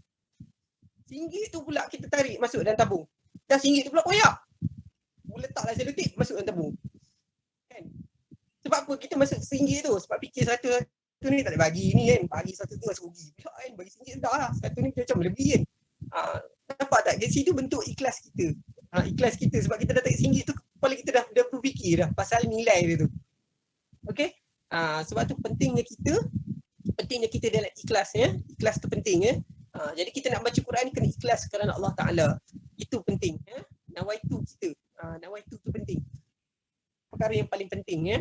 RM1 tu pula kita tarik masuk dalam tabung. Dan RM1 tu pula koyak. Letaklah selotip masuk dalam tabung. Kan? Sebab apa kita masuk RM1 tu? Sebab fikir 100 ni tak ada bagi ni kan. Bagi 1 tu masuk rugi. Kan? Bagi RM1 dah lah. 1 ni macam lebih kan. Nampak tak? Dari situ bentuk ikhlas kita. Ikhlas kita sebab kita dah tarik RM1 tu, kepala kita dah berfikir dah pasal nilai dia tu. Okey? Sebab tu pentingnya kita pentingnya kita dalam ikhlas ya. Ikhlas tu penting ya. Jadi kita nak baca Quran kena ikhlas kerana Allah Taala. Itu penting ya. Nawaitu kita. Nawaitu tu penting. Perkara yang paling penting ya.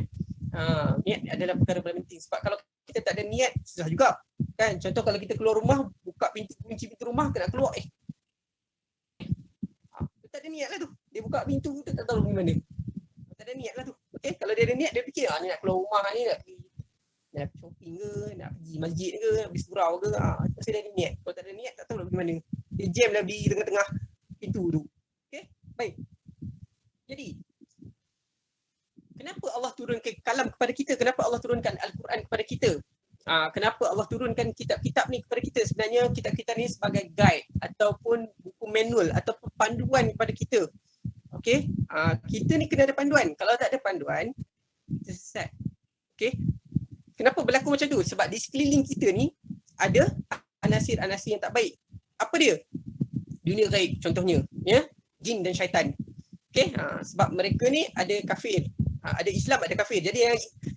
Niat adalah perkara paling penting. Sebab kalau kita tak ada niat susah juga. Kan? Contoh kalau kita keluar rumah, buka pintu, kunci pintu rumah, kena keluar tak ada niat lah tu. Dia buka pintu tu tak tahu pergi mana. Tak ada niat lah tu. Okay? Kalau dia ada niat, dia fikir ni nak keluar rumah ni, nak pergi shopping ke, nak pergi masjid ke, nak pergi surau ke. Pasti dia ada niat. Kalau tak ada niat, tak tahu nak pergi mana. Dia jam lah di tengah-tengah pintu tu. Okay? Baik. Jadi, kenapa Allah turunkan kalam kepada kita? Kenapa Allah turunkan Al-Quran kepada kita? Kenapa Allah turunkan kitab-kitab ni kepada kita? Sebenarnya kitab-kitab ni sebagai guide ataupun buku manual ataupun panduan kepada kita. Okey, kita ni kena ada panduan. Kalau tak ada panduan, kita sesat. Okey. Kenapa berlaku macam tu? Sebab di sekeliling kita ni ada anasir-anasir yang tak baik. Apa dia? Dunia gaib contohnya, ya. Jin dan syaitan. Okey, sebab mereka ni ada kafir. Ada Islam, ada kafir. Jadi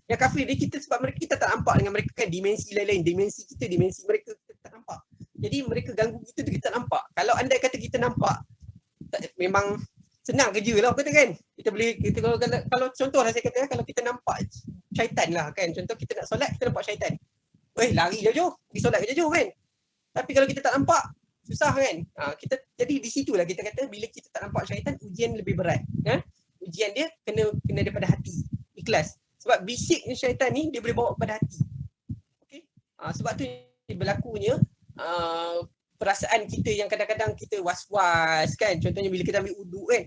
yang kafir ni kita, sebab mereka kita tak nampak dengan mereka kan dimensi lain-lain, dimensi kita, dimensi mereka kita tak nampak. Jadi mereka ganggu kita tu kita tak nampak. Kalau andai kata kita nampak, memang senang kerja lah kata kan. Kita boleh kalau contohlah saya kata kalau kita nampak syaitan lah kan. Contoh kita nak solat, kita nampak syaitan. Lari jauh-jauh, pergi solat jauh-jauh kan. Tapi kalau kita tak nampak, susah kan. Kita jadi di situlah kita kata bila kita tak nampak syaitan, ujian lebih berat. Ujian dia kena daripada hati, ikhlas. Sebab bisiknya syaitan ni dia boleh bawa kepada hati. Okey. Sebab tu berlakunya perasaan kita yang kadang-kadang kita was-was kan. Contohnya bila kita ambil wuduk kan.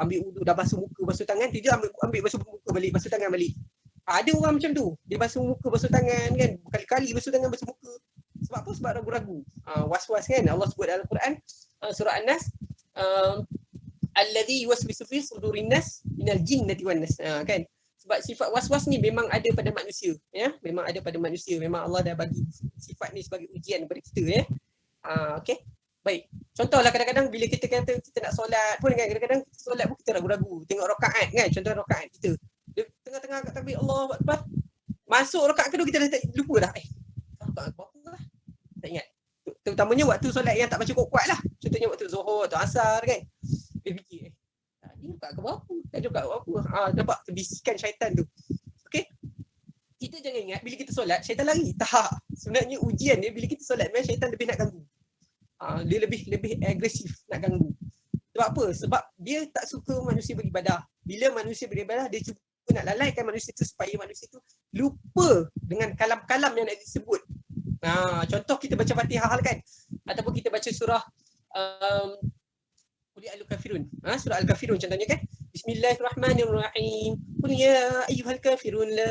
Ambil wuduk dah basuh muka, basuh tangan, dia ambil basuh muka balik, basuh tangan balik. Ada orang macam tu. Dia basuh muka, basuh tangan kan. Berkali-kali basuh tangan, basuh muka. Sebab apa? Sebab ragu-ragu. Was-was kan. Allah sebut dalam Al-Quran surah An-Nas, alladhi yuwaswisu fi sudurin nas minal jinnati wan nas, kan. Sebab sifat was-was ni memang ada pada manusia ya, memang ada pada manusia. Memang Allah dah bagi sifat ni sebagai ujian kepada kita ya. Okey. Baik. Contohlah kadang-kadang bila kita kata kita nak solat pun kan, kadang-kadang kita solat pun kita ragu-ragu tengok rakaat kan. Contoh rakaat kita, dia tengah-tengah kat takbir Allahu akbar, masuk rakaat kedua kita dah lupa dah. Rakaat berapa lah? Tak ingat. Terutamanya waktu solat yang tak baca kuat-kuat lah. Contohnya waktu Zuhur atau Asar kan. Dia fikir, ni rakaat ke berapa? Tadi rakaat berapa? Nampak bisikan syaitan tu. Okey. Kita jangan ingat bila kita solat, syaitan lari. Tak. Sebenarnya ujian dia bila kita solat, memang syaitan lebih nak ganggu. Dia lebih agresif nak ganggu. Sebab apa? Sebab dia tak suka manusia beribadah. Bila manusia beribadah, dia cuba nak lalaikan manusia tu supaya manusia tu lupa dengan kalam-kalam yang nak disebut. Contoh kita baca Fatihah kan, ataupun kita baca surah Al-Kafirun. Surah Al-Kafirun contohnya kan. Bismillahirrahmanirrahim. Qul ya ayyuhal kafirun la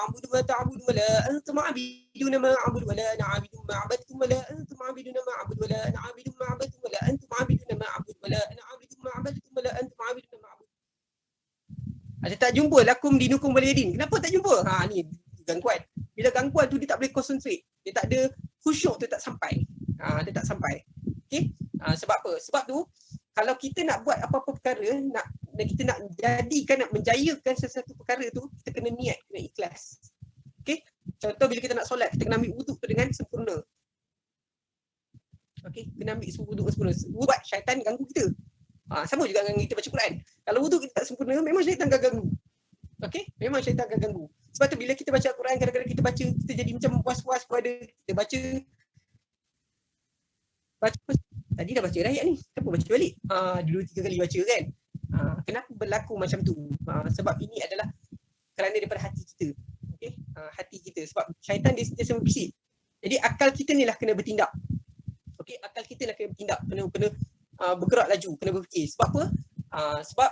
a'budu ma ta'budu wa la antum 'abiduna ma a'budu wa la na'budu ma 'abadtum wa la antum 'abiduna ma a'budu wa la na'budu ma 'abadtum wa la antum 'abiduna ma a'budu wa la na'budu ma 'abadtum wa la antum 'abiduna ma a'budu. Ada tak jumpa lakum dinukum waliyadin. Kenapa tak jumpa? Ni gangguan. Bila gangguan tu dia tak boleh concentrate. Dia tak ada khusyuk tu tak sampai. Dia tak sampai. Okey? Sebab apa? Sebab tu kalau kita nak buat apa-apa perkara, kita nak jadikan, nak menjayakan sesuatu perkara tu, kita kena niat, kena ikhlas. Okey? Contoh bila kita nak solat, kita kena ambil wuduk tu dengan sempurna. Okey, kena ambil wuduk dengan sempurna. Buat syaitan ganggu kita. Sama juga dengan kita baca Quran. Kalau wuduk kita tak sempurna, memang syaitan akan ganggu. Okey? Memang syaitan akan ganggu. Sebab tu bila kita baca Quran, kadang-kadang kita baca, kita jadi macam was-was pada kita baca tadi dah baca dah ayat ni, kenapa baca balik? 2-3 kali baca kan. Kenapa berlaku macam tu? Sebab ini adalah kerana daripada hati kita. Okey, hati kita. Sebab syaitan dia sentiasa berbisik. Jadi akal kita ni lah kena bertindak. Okey, akal kita lah kena bertindak, kena bergerak laju, kena berfikir. Sebab apa? Sebab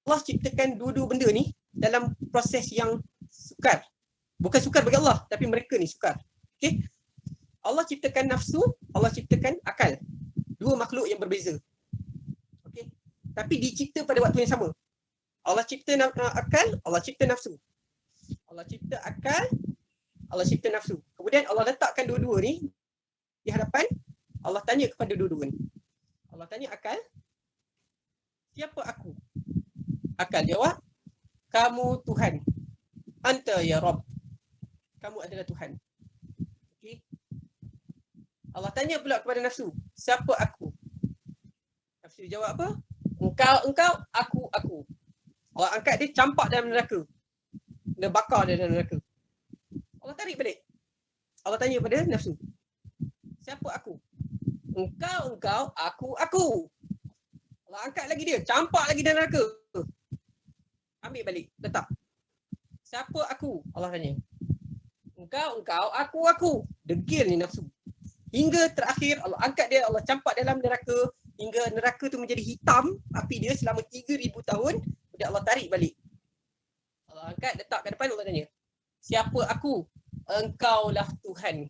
Allah ciptakan dua-dua benda ni dalam proses yang sukar. Bukan sukar bagi Allah, tapi mereka ni sukar. Okey. Allah ciptakan nafsu, Allah ciptakan akal. Dua makhluk yang berbeza. Okey. Tapi dicipta pada waktu yang sama. Allah cipta akal, Allah cipta nafsu. Allah cipta akal, Allah cipta nafsu. Kemudian Allah letakkan dua-dua ni di hadapan, Allah tanya kepada dua-dua ni. Allah tanya akal, siapa aku? Akal jawab, kamu Tuhan. Anta ya Rabb. Kamu adalah Tuhan. Allah tanya pula kepada nafsu, siapa aku? Nafsu jawab apa? Engkau, aku. Allah angkat dia, campak dalam neraka. Dia bakar dia dalam neraka. Allah tarik balik. Allah tanya pada nafsu, siapa aku? Engkau, aku. Allah angkat lagi dia, campak lagi dalam neraka. Ambil balik, letak. Siapa aku? Allah tanya. Engkau, aku. Degil ni nafsu. Hingga terakhir Allah angkat dia, Allah campak dalam neraka hingga neraka tu menjadi hitam api dia selama 3,000 tahun. Kemudian Allah tarik balik. Allah angkat, letak ke depan, Allah tanya, siapa aku? Engkaulah Tuhan.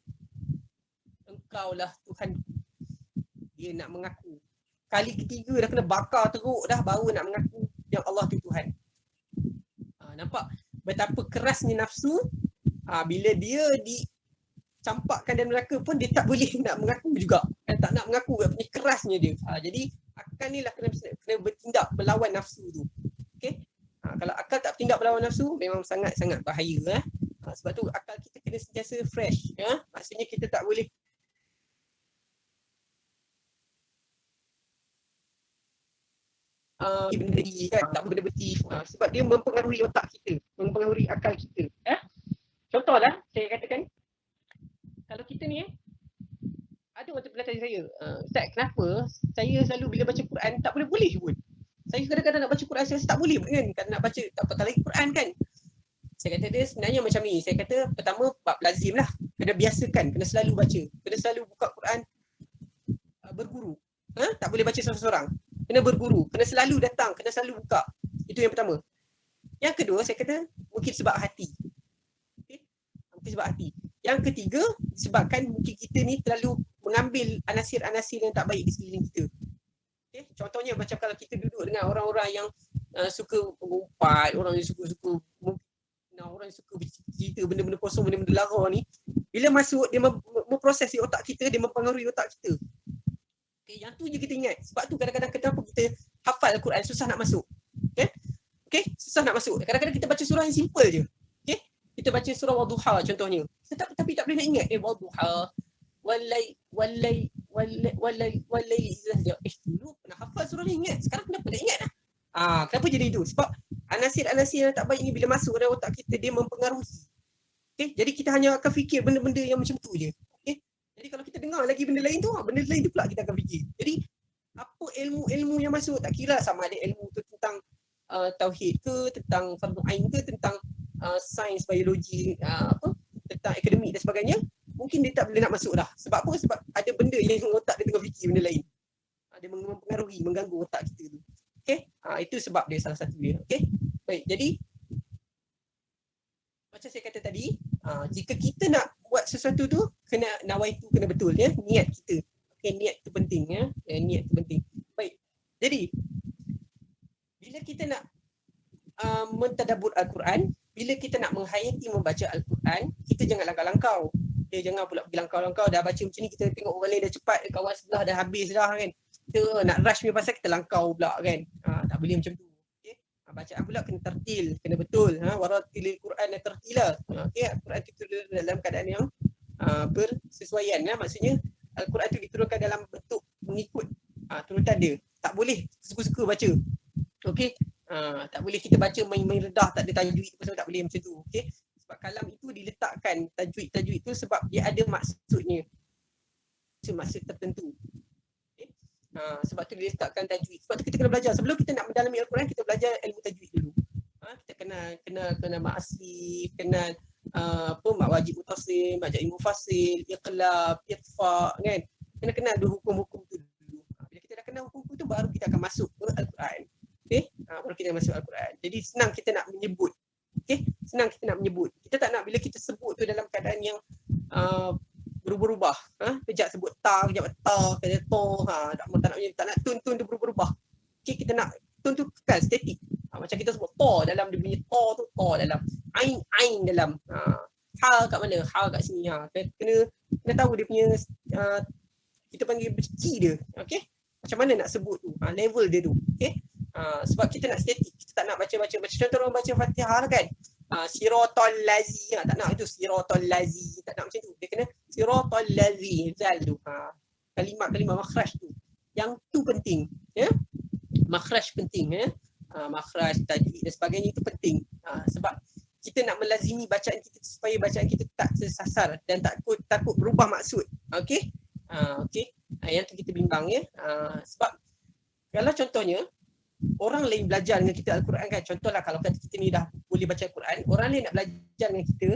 Dia nak mengaku. Kali ketiga dah kena bakar teruk dah baru nak mengaku yang Allah tu Tuhan. Nampak betapa kerasnya nafsu. Bila dia dicampakkan dalam neraka pun dia tak boleh nak mengaku juga. Tak nak mengaku, punya kerasnya dia. Jadi akal ni lah kena bertindak melawan nafsu tu. Okay? Kalau akal tak bertindak melawan nafsu memang sangat-sangat bahaya. Sebab tu akal kita kena sentiasa fresh. Maksudnya kita tak boleh benda ni kan, tak benda berhenti. Sebab dia mempengaruhi otak kita, mempengaruhi akal kita. Contohlah saya katakan, kalau kita ni ada orang pernah tanya saya, Ustaz, kenapa saya selalu bila baca Quran tak boleh pun. Saya kadang-kadang nak baca Quran saya tak boleh kan, kan nak baca tak patah lagi Quran kan. Saya kata dia sebenarnya macam ni. Saya kata pertama bab lazim lah, kena biasakan, kena selalu baca, kena selalu buka Quran, berguru. Tak boleh baca seorang-seorang. Kena berguru, kena selalu datang, kena selalu buka. Itu yang pertama. Yang kedua, saya kata mungkin sebab hati. Okay? Mungkin sebab hati. Yang ketiga, disebabkan mungkin kita ni terlalu mengambil anasir-anasir yang tak baik di sekeliling kita. Okay? Contohnya macam kalau kita duduk dengan orang-orang yang suka mengumpat, orang yang suka orang yang suka cerita benda-benda kosong, benda-benda lara ni, bila masuk dia memproses di otak kita, dia mempengaruhi otak kita. Okay, yang tu je kita ingat. Sebab tu kadang-kadang kenapa kita hafal Al-Quran susah nak masuk. Okay? Susah nak masuk. Kadang-kadang kita baca surah yang simple je. Okay? Kita baca surah Wadduha contohnya. Tapi tak boleh nak ingat. Wadduha, walai dulu pernah hafal surah ni ingat. Sekarang kenapa nak ingat lah? Kenapa jadi itu? Sebab anasir-anasir yang tak baik ni bila masuk dalam otak kita, dia mempengaruhi. Okay? Jadi kita hanya akan fikir benda-benda yang macam tu je. Okay? Jadi kalau kita dengar lagi benda lain tu pula kita akan fikir. Jadi apa ilmu-ilmu yang masuk, tak kira sama ada ilmu tu tentang tauhid ke, tentang fardu ain ke, tentang sains, biologi, tentang akademik dan sebagainya, mungkin dia tak boleh nak masuk dah. Sebab apa? Sebab ada benda yang otak dia tengah fikir benda lain. Dia mempengaruhi, mengganggu otak kita tu. Okay? Itu sebab dia, salah satu dia. Okay? Baik, jadi macam saya kata tadi, jika kita nak buat sesuatu tu, kena nawaitu, kena betul ya, niat kita. Okay, niat tu penting ya. Niat tu penting. Baik. Jadi bila kita nak mentadabbur Al-Quran, bila kita nak menghayati membaca Al-Quran, kita jangan langkah-langkau. Jangan pula pergi langkau-langkau, dah baca macam ni, kita tengok orang lain dah cepat, kawan sebelah dah habis dah kan. Kita nak rush punya pasal kita langkau pula kan. Tak boleh macam tu. Okay? Bacaan pula kena tertil, kena betul. Waratilil Quran tertila. Okay? Al-Quran itu dalam keadaan yang bersesuaian. Maksudnya Al-Quran itu diturunkan dalam bentuk mengikut turutan dia. Tak boleh suka-suka baca. Okay? Tak boleh kita baca main-main redah, tak ada tajwid, tak boleh macam tu. Okay? Sebab kalam itu diletakkan tajwid itu sebab dia ada maksudnya. Maksud tertentu. Okay? Sebab tu diletakkan tajwid. Sebab tu kita kena belajar. Sebelum kita nak mendalami Al-Quran, kita belajar ilmu tajwid dulu. Kita kenal mak asli, kenal mak wajib mutasil, mak jaim mufasil, iqlab, iqfa kan. Kena kenal dulu hukum-hukum tu dulu. Bila kita dah kenal hukum tu, baru kita akan masuk ke Al-Quran. Okay? Baru kita masuk Al-Quran. Jadi senang kita nak menyebut. Okay? Senang kita nak menyebut. Kita tak nak bila kita sebut tu dalam keadaan yang berubah-ubah. Kejap sebut ta, kejap ta, kejap to. Tak nak tun tu berubah-ubah. Okay? Kita nak tun tu kekal, statik. Macam kita sebut to dalam dia punya to tu, to dalam. Ain dalam. Ha kat mana? Ha kat sini. Kena tahu dia punya kita panggil key dia. Okay? Macam mana nak sebut tu? Level dia tu. Okay? Sebab kita nak statik, kita tak nak baca-baca. Macam contoh orang baca Fatihah kan. Sirotol lazi. Tak nak itu sirotol lazi. Tak nak macam tu. Dia kena sirotol lazi. Zal tu. Kalimat-kalimat makhraj tu. Yang tu penting. Ya? Makhraj penting. Ya? Makhraj, tajwid dan sebagainya itu penting. Sebab kita nak melazimi bacaan kita supaya bacaan kita tak tersasar dan takut berubah maksud. Okey? Okey. Yang tu kita bimbang ya. Sebab kalau contohnya orang lain belajar dengan kita Al-Quran kan, contohlah kalau kita ni dah boleh baca Al-Quran, orang lain nak belajar dengan kita,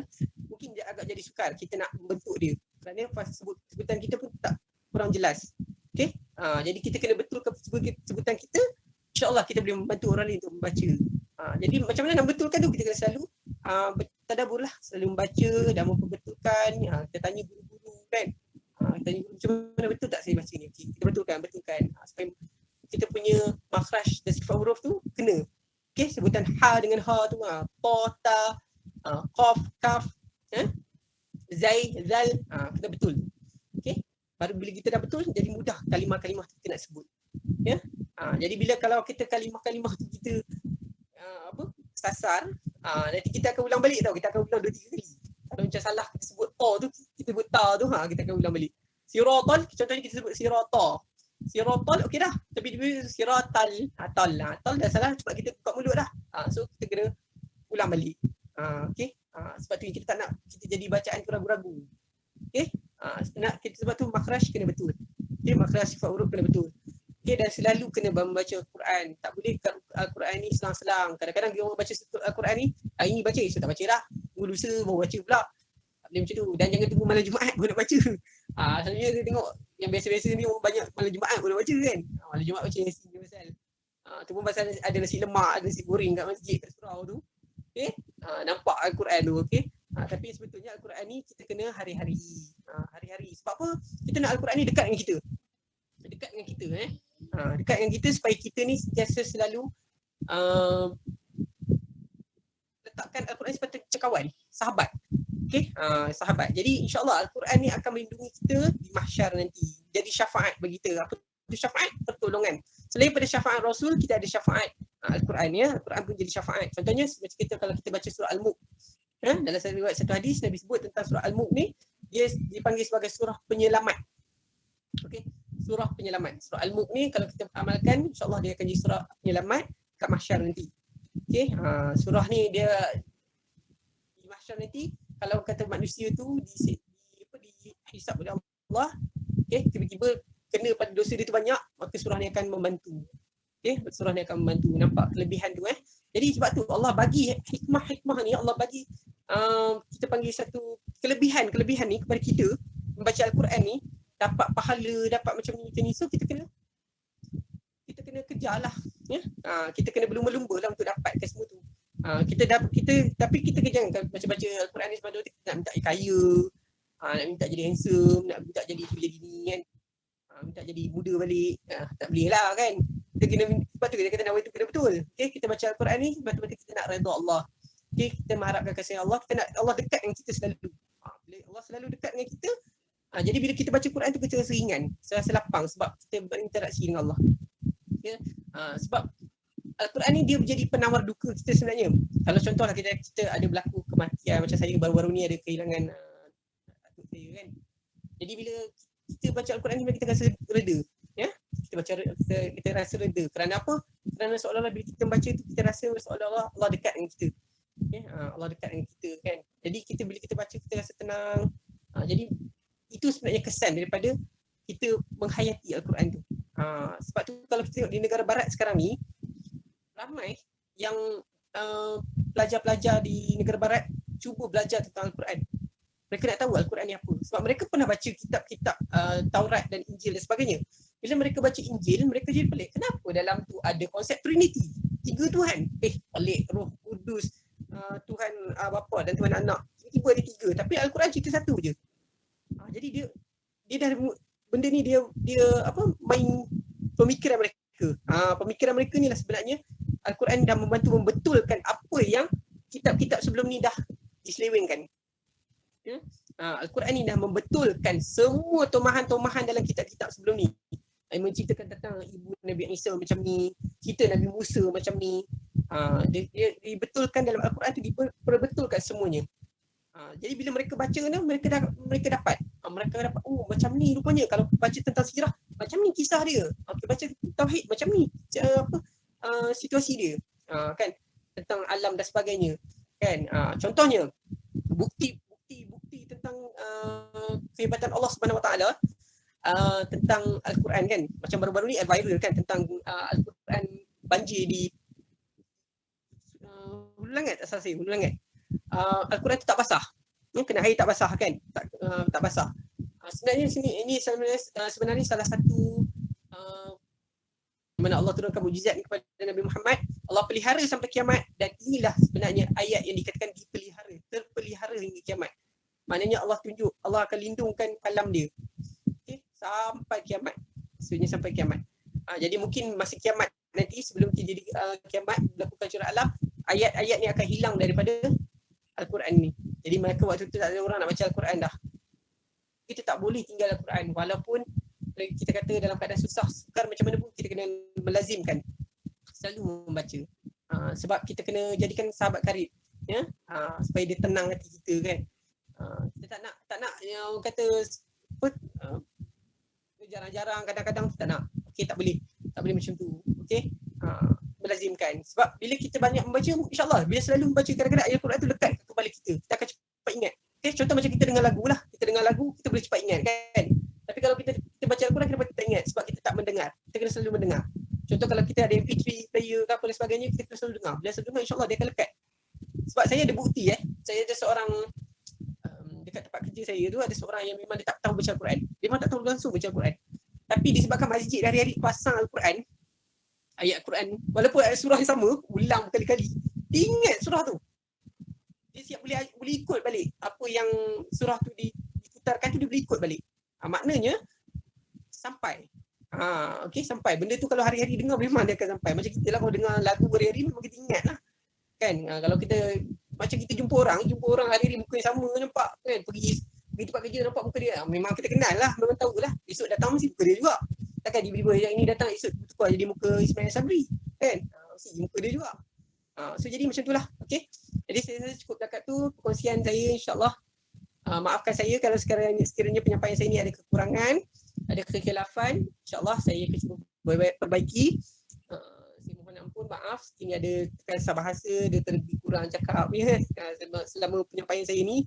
mungkin dia agak jadi sukar kita nak membentuk dia. Kerana sebutan kita pun tak kurang jelas. Okey? Jadi kita kena betulkan sebutan kita, insya-Allah kita boleh membantu orang lain untuk membaca. Jadi macam mana nak betulkan tu, kita kena selalu tadabbur lah, selalu membaca dan memperbetulkan. Kita tanya guru-guru kan. Tanya guru macam mana betul tak saya baca ni? Kita betulkan supaya kita punya makhraj dan sifat huruf tu kena. Okey, sebutan ha dengan ha tu, ta, ta, qaf, kaf, zai, zal, kena betul. Okey, baru bila kita dah betul jadi mudah kalimah-kalimah tu kita nak sebut. Ya. Jadi bila kalau kita kalimah-kalimah tu kita sasar, nanti kita akan ulang balik tau. Kita akan ulang 2-3 kali. Kalau macam salah kita sebut ta tu, kita sebut ta tu, kita akan ulang balik. Sirotol, contohnya kita sebut sirotol. Sirotol okey dah. Tapi dia siratal, tal dah salah sebab kita buka mulut dah. So kita kena ulang balik. Okey. Sebab tu kita tak nak kita jadi bacaan tu ragu-ragu. Okey. Sebab tu makhraj kena betul. Okey, makhraj sifat huruf kena betul. Okey, dan selalu kena membaca Al-Quran. Tak boleh Al-Quran ni selang-selang. Kadang-kadang dia orang baca Al-Quran ni, hari ni baca, esok tak baca dah. Minggu lusa baru baca pula. Tak boleh macam tu. Dan jangan tunggu malam Jumaat baru nak baca. Selalunya dia tengok yang biasa-biasa ni orang banyak malam Jumaat baru nak baca kan. Malam Jumaat baca Yasin je pasal. Tu pun pasal ada nasi lemak, ada nasi goreng kat masjid, kat surau tu. Okey. Nampak Al-Quran tu, okey. Tapi sebetulnya Al-Quran ni kita kena hari-hari. Hari-hari. Sebab apa? Kita nak Al-Quran ni dekat dengan kita. Dekat dengan kita dekat dengan kita supaya kita ni sentiasa selalu letakkan Al-Quran seperti cekawan, sahabat. Okey, sahabat. Jadi insya-Allah Al-Quran ni akan melindungi kita di mahsyar nanti. Jadi syafaat bagi kita. Apa itu syafaat? Pertolongan. Selain pada syafaat Rasul, kita ada syafaat Al-Quran ya. Al-Quran pun jadi syafaat. Contohnya macam kita kalau kita baca surah Al-Mulk. Dalam satu hadis Nabi sebut tentang surah Al-Mulk ni, dia dipanggil sebagai surah penyelamat. Okey, surah penyelamat. Surah Al-Mulk ni kalau kita amalkan, insya-Allah dia akan jadi surah penyelamat kat mahsyar nanti. Okey, surah ni dia di mahsyar nanti kalau kata manusia tu dihisap oleh Allah, okey, tiba-tiba kena pada dosa dia tu banyak, maka surah ni akan membantu. Okey, surah ni akan membantu. Nampak kelebihan tu Jadi sebab tu Allah bagi hikmah ni, Allah bagi kita panggil satu kelebihan ni kepada kita membaca Al-Quran ni, dapat pahala, dapat macam ni. So kita kena kejarlah ya. Kita kena berlumba-lumba lah untuk dapatkan semua tu. Tapi kita jangan baca Al-Quran ni sebab kita nak minta kaya, nak minta jadi handsome, nak minta jadi ni kan. Minta jadi muda balik. Tak boleh lah kan. Kita kena, sebab tu kita kata nak itu kena betul. Okey, kita baca Al-Quran ni sebab kita nak redha Allah. Okey, kita mengharapkan kasih Allah, kita nak Allah dekat dengan kita selalu. Bila Allah selalu dekat dengan kita, jadi bila kita baca Quran tu kita rasa ringan, rasa lapang sebab kita berinteraksi dengan Allah. Ya. Sebab Al-Quran ni dia menjadi penawar duka kita sebenarnya. Kalau contohlah kita ada berlaku kematian, macam saya baru-baru ni ada kehilangan atuk saya kan. Jadi bila kita baca Al-Quran ni kita rasa reda. Ya? Kita rasa reda. Kerana apa? Kerana seolah-olah bila kita baca tu kita rasa seolah-olah Allah dekat dengan kita. Okay? Allah dekat dengan kita kan. Jadi bila kita baca kita rasa tenang. Jadi itu sebenarnya kesan daripada kita menghayati Al-Quran tu. Sebab tu kalau kita tengok di negara barat sekarang ni, ramai yang pelajar-pelajar di negara barat cuba belajar tentang Al-Quran. Mereka nak tahu Al-Quran ni apa. Sebab mereka pernah baca kitab-kitab Taurat dan Injil dan sebagainya. Bila mereka baca Injil, mereka jadi pelik. Kenapa dalam tu ada konsep Trinity? 3 Tuhan. Pelik. Roh Kudus, Tuhan Bapa dan Tuhan Anak. Tiba-tiba ada 3. Tapi Al-Quran cerita satu je. Jadi dia dah benda ni dia main pemikiran mereka. Pemikiran mereka ni lah sebenarnya Al-Quran dah membantu membetulkan apa yang kitab-kitab sebelum ni dah diselewengkan. Al-Quran ni dah membetulkan semua tomahan-tomahan dalam kitab-kitab sebelum ni. Menceritakan tentang ibu Nabi Isa macam ni, cerita Nabi Musa macam ni. Dia dibetulkan dalam Al-Quran tu, diperbetulkan semuanya. Jadi bila mereka baca ni, mereka dapat oh macam ni rupanya kalau baca tentang sirah macam ni kisah dia. Baca tauhid macam ni situasi dia. Kan tentang alam dan sebagainya. Kan contohnya bukti tentang kehebatan Allah Subhanahu Wa Taala tentang Al-Quran kan. Macam baru-baru ni viral kan tentang Al-Quran banjir di Hulu Langat, asal saya Hulu Langat. Al-Quran tu tak basah. Kena air tak basah kan? Tak basah. Sebenarnya ini sebenarnya salah satu mana Allah turunkan mukjizat kepada Nabi Muhammad, Allah pelihara sampai kiamat, dan inilah sebenarnya ayat yang dikatakan terpelihara hingga kiamat. Maknanya Allah tunjuk, Allah akan lindungkan kalam dia. Okay? Sampai kiamat. Maksudnya sampai kiamat. Jadi mungkin masa kiamat nanti, sebelum terjadi kiamat, berlakukan curah alam, ayat-ayat ni akan hilang daripada Al-Quran ni. Jadi mereka waktu tu tak ada orang nak baca Al-Quran dah. Kita tak boleh tinggal Al-Quran walaupun kita kata dalam keadaan susah, sukar macam mana pun, kita kena melazimkan selalu membaca. Sebab kita kena jadikan sahabat karib, ya, supaya dia tenang hati kita kan. Kita tak nak yang orang kata apa, jarang-jarang, kadang-kadang tak nak. Okey, tak boleh macam tu. Okey, melazimkan. Sebab bila kita banyak membaca, insya-Allah bila selalu membaca, kadang-kadang ayat Quran tu lekat ke kepala kita akan cepat ingat. Okey, contoh macam kita dengar lagu lah. Kita dengar lagu, kita boleh cepat ingat kan. Tapi kalau kita baca Al-Quran, kita tak ingat sebab kita tak mendengar. Kita kena selalu mendengar. Contoh kalau kita ada MP3 player ke apa dan sebagainya, kita kena selalu dengar. Bila selalu dengar, insya-Allah dia akan lekat. Sebab saya ada bukti saya ada seorang dekat tempat kerja saya tu, ada seorang yang memang dia tak tahu baca Al-Quran. Dia memang tak tahu langsung baca Al-Quran. Tapi disebabkan masjid hari-hari pasang Al-Quran, ayat Quran, walaupun ayat surah yang sama, ulang berkali-kali, dia ingat surah tu. Dia siap boleh ikut balik. Apa yang surah tu diputarkan tu, dia boleh ikut balik. Maknanya sampai. Okey, sampai. Benda tu kalau hari-hari dengar, memang dia akan sampai. Macam kita lah, kalau dengar lagu hari-hari, memang kita ingat lah. Kan, kalau kita macam kita jumpa orang hari-hari muka yang sama, nampak kan, pergi tempat kerja nampak muka dia, memang kita kenal lah, memang tahu lah. Esok datang mesti muka dia juga. Takkan tiba-tiba yang ini datang, esok tukar jadi muka Ismail Sabri kan, mesti muka dia juga. So jadi macam tu lah. Okay, jadi saya cukup dekat tu perkongsian saya, insyaAllah. Maafkan saya kalau sekiranya penyampaian saya ni ada kekurangan, ada kekhilafan, insyaAllah saya akan cuba perbaiki. Saya mohon ampun, maaf sekiranya ada terkasar bahasa, ada terlebih kurang cakap selama penyampaian saya ni.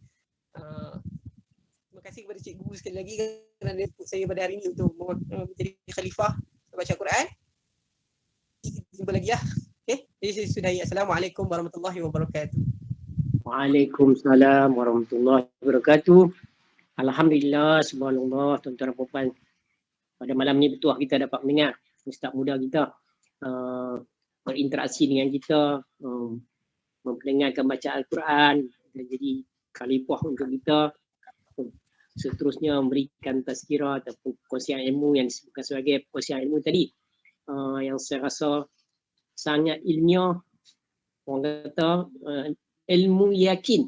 Terima kasih kepada cikgu sekali lagi kerana ikut saya pada hari ini untuk menjadi khalifah baca Quran. Kita jumpa lagi lah. Okay, jadi saya sudahi. Assalamualaikum warahmatullahi wabarakatuh. Waalaikumsalam warahmatullahi wabarakatuh. Alhamdulillah, subhanallah, tuan-tuan dan puan-puan. Pada malam ni betul kita dapat mendengar ustaz muda kita berinteraksi dengan kita, memperdengarkan baca Al-Quran, dan jadi khalifah untuk kita. Seterusnya memberikan tazkirah ataupun perkongsian ilmu yang disebutkan sebagai perkongsian ilmu tadi, yang saya rasa sangat ilmiah. Orang kata ilmu yakin.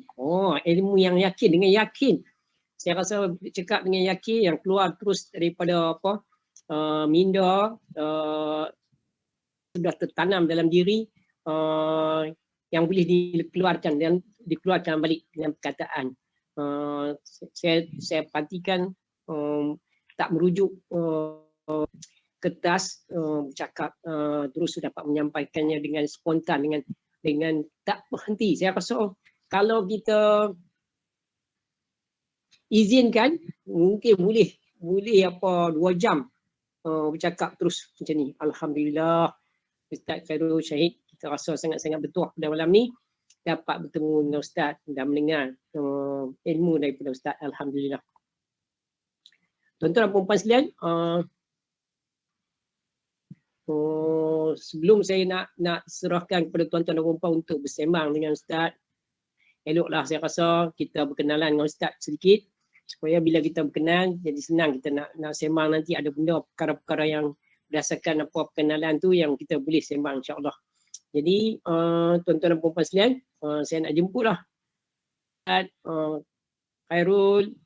Ilmu yang yakin, dengan yakin. Saya rasa cakap dengan yakin yang keluar terus daripada minda, sudah tertanam dalam diri, yang boleh dikeluarkan dan dikeluarkan balik dengan perkataan. Saya perhatikan tak merujuk kertas, bercakap, terus dapat menyampaikannya dengan spontan, dengan tak berhenti. Saya rasa kalau kita izinkan, mungkin boleh 2 jam bercakap terus macam ni. Alhamdulillah, Ustaz Khairul Syahid, kita rasa sangat-sangat bertuah pada malam ni dapat bertemu dengan Ustaz dan mendengar ilmu daripada Ustaz. Alhamdulillah. Tuan-tuan dan puan-puan sekalian, sebelum saya nak serahkan kepada tuan-tuan dan puan-puan untuk bersembang dengan Ustaz, eloklah saya rasa kita berkenalan dengan Ustaz sedikit, supaya bila kita berkenan, jadi senang kita nak sembang nanti. Ada benda perkara-perkara yang berdasarkan apa perkenalan tu yang kita boleh sembang, insya-Allah. Jadi tuan-tuan dan puan-puan sekalian, saya nak jemputlah Ustaz Khairul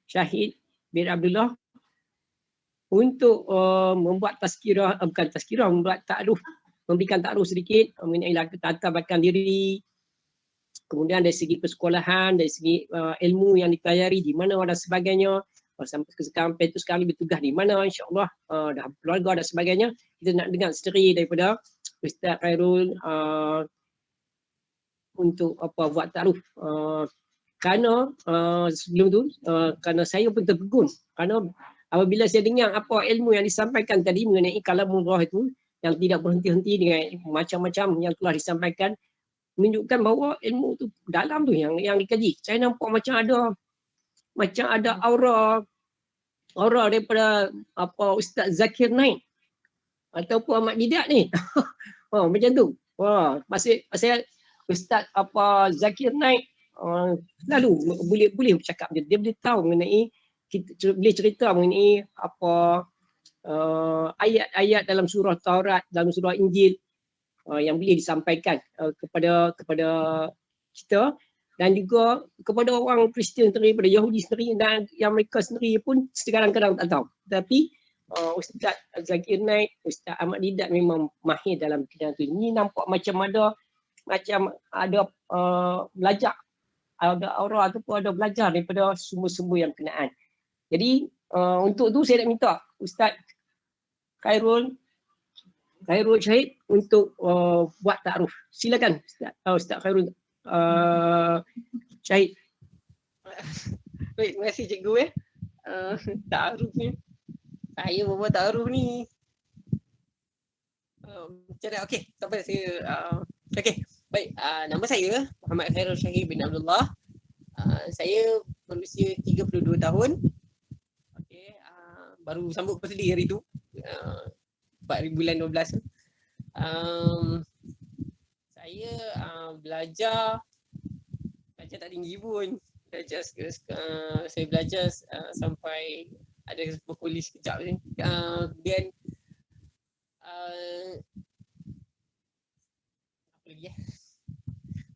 Syahid bin Abdullah untuk membuat tazkirah, bukan tazkirah, membuat ta'aruf memberikan taruh sedikit mengenai latar belakang diri, kemudian dari segi persekolahan, dari segi ilmu yang dipelajari di mana dan sebagainya, sampai sampai itu sekali bertugas di mana, insyaAllah dah keluarga dan sebagainya. Kita nak dengar sendiri daripada Ustaz Khairul untuk buat taruh. Kerana sebelum tu kerana saya pun terpegun kerana apabila saya dengar apa ilmu yang disampaikan tadi mengenai kalamullah itu yang tidak berhenti-henti dengan macam-macam yang telah disampaikan, menunjukkan bahawa ilmu tu dalam tu yang dikaji. Saya nampak macam ada aura daripada Ustaz Zakir Naik ataupun Ahmad Didat ni. Macam tu. Masih saya Ustaz Zakir Naik lalu boleh bercakap dia boleh tahu mengenai boleh cerita mengenai ayat-ayat dalam surah Taurat, dalam surah Injil yang boleh disampaikan kepada kita dan juga kepada orang Kristian sendiri, kepada Yahudi sendiri dan yang mereka sendiri pun kadang-kadang tak tahu. Tapi Ustaz Zakir Naik, Ustaz Ahmad Didat memang mahir dalam bidang tu. Ini nampak macam ada belajar, ada aura ataupun ada belajar daripada sumber-sumber yang berkenaan. Jadi untuk tu saya nak minta Ustaz Khairul Syahid untuk buat takruf. Silakan Ustaz Khairul Syahid. Baik, terima kasih cikgu takruf ni. Saya membuat takruf ni. Macam mana? Okey, tak apa saya okey. Baik, nama saya Muhammad Khairul Syahid bin Abdullah. Saya berusia 32 tahun. Okey, baru sambut persedi hari tu. 4 bulan 12. Saya belajar tak tinggi pun. Saya belajar sampai ada berkulis sekejap ni. Kemudian apa lagi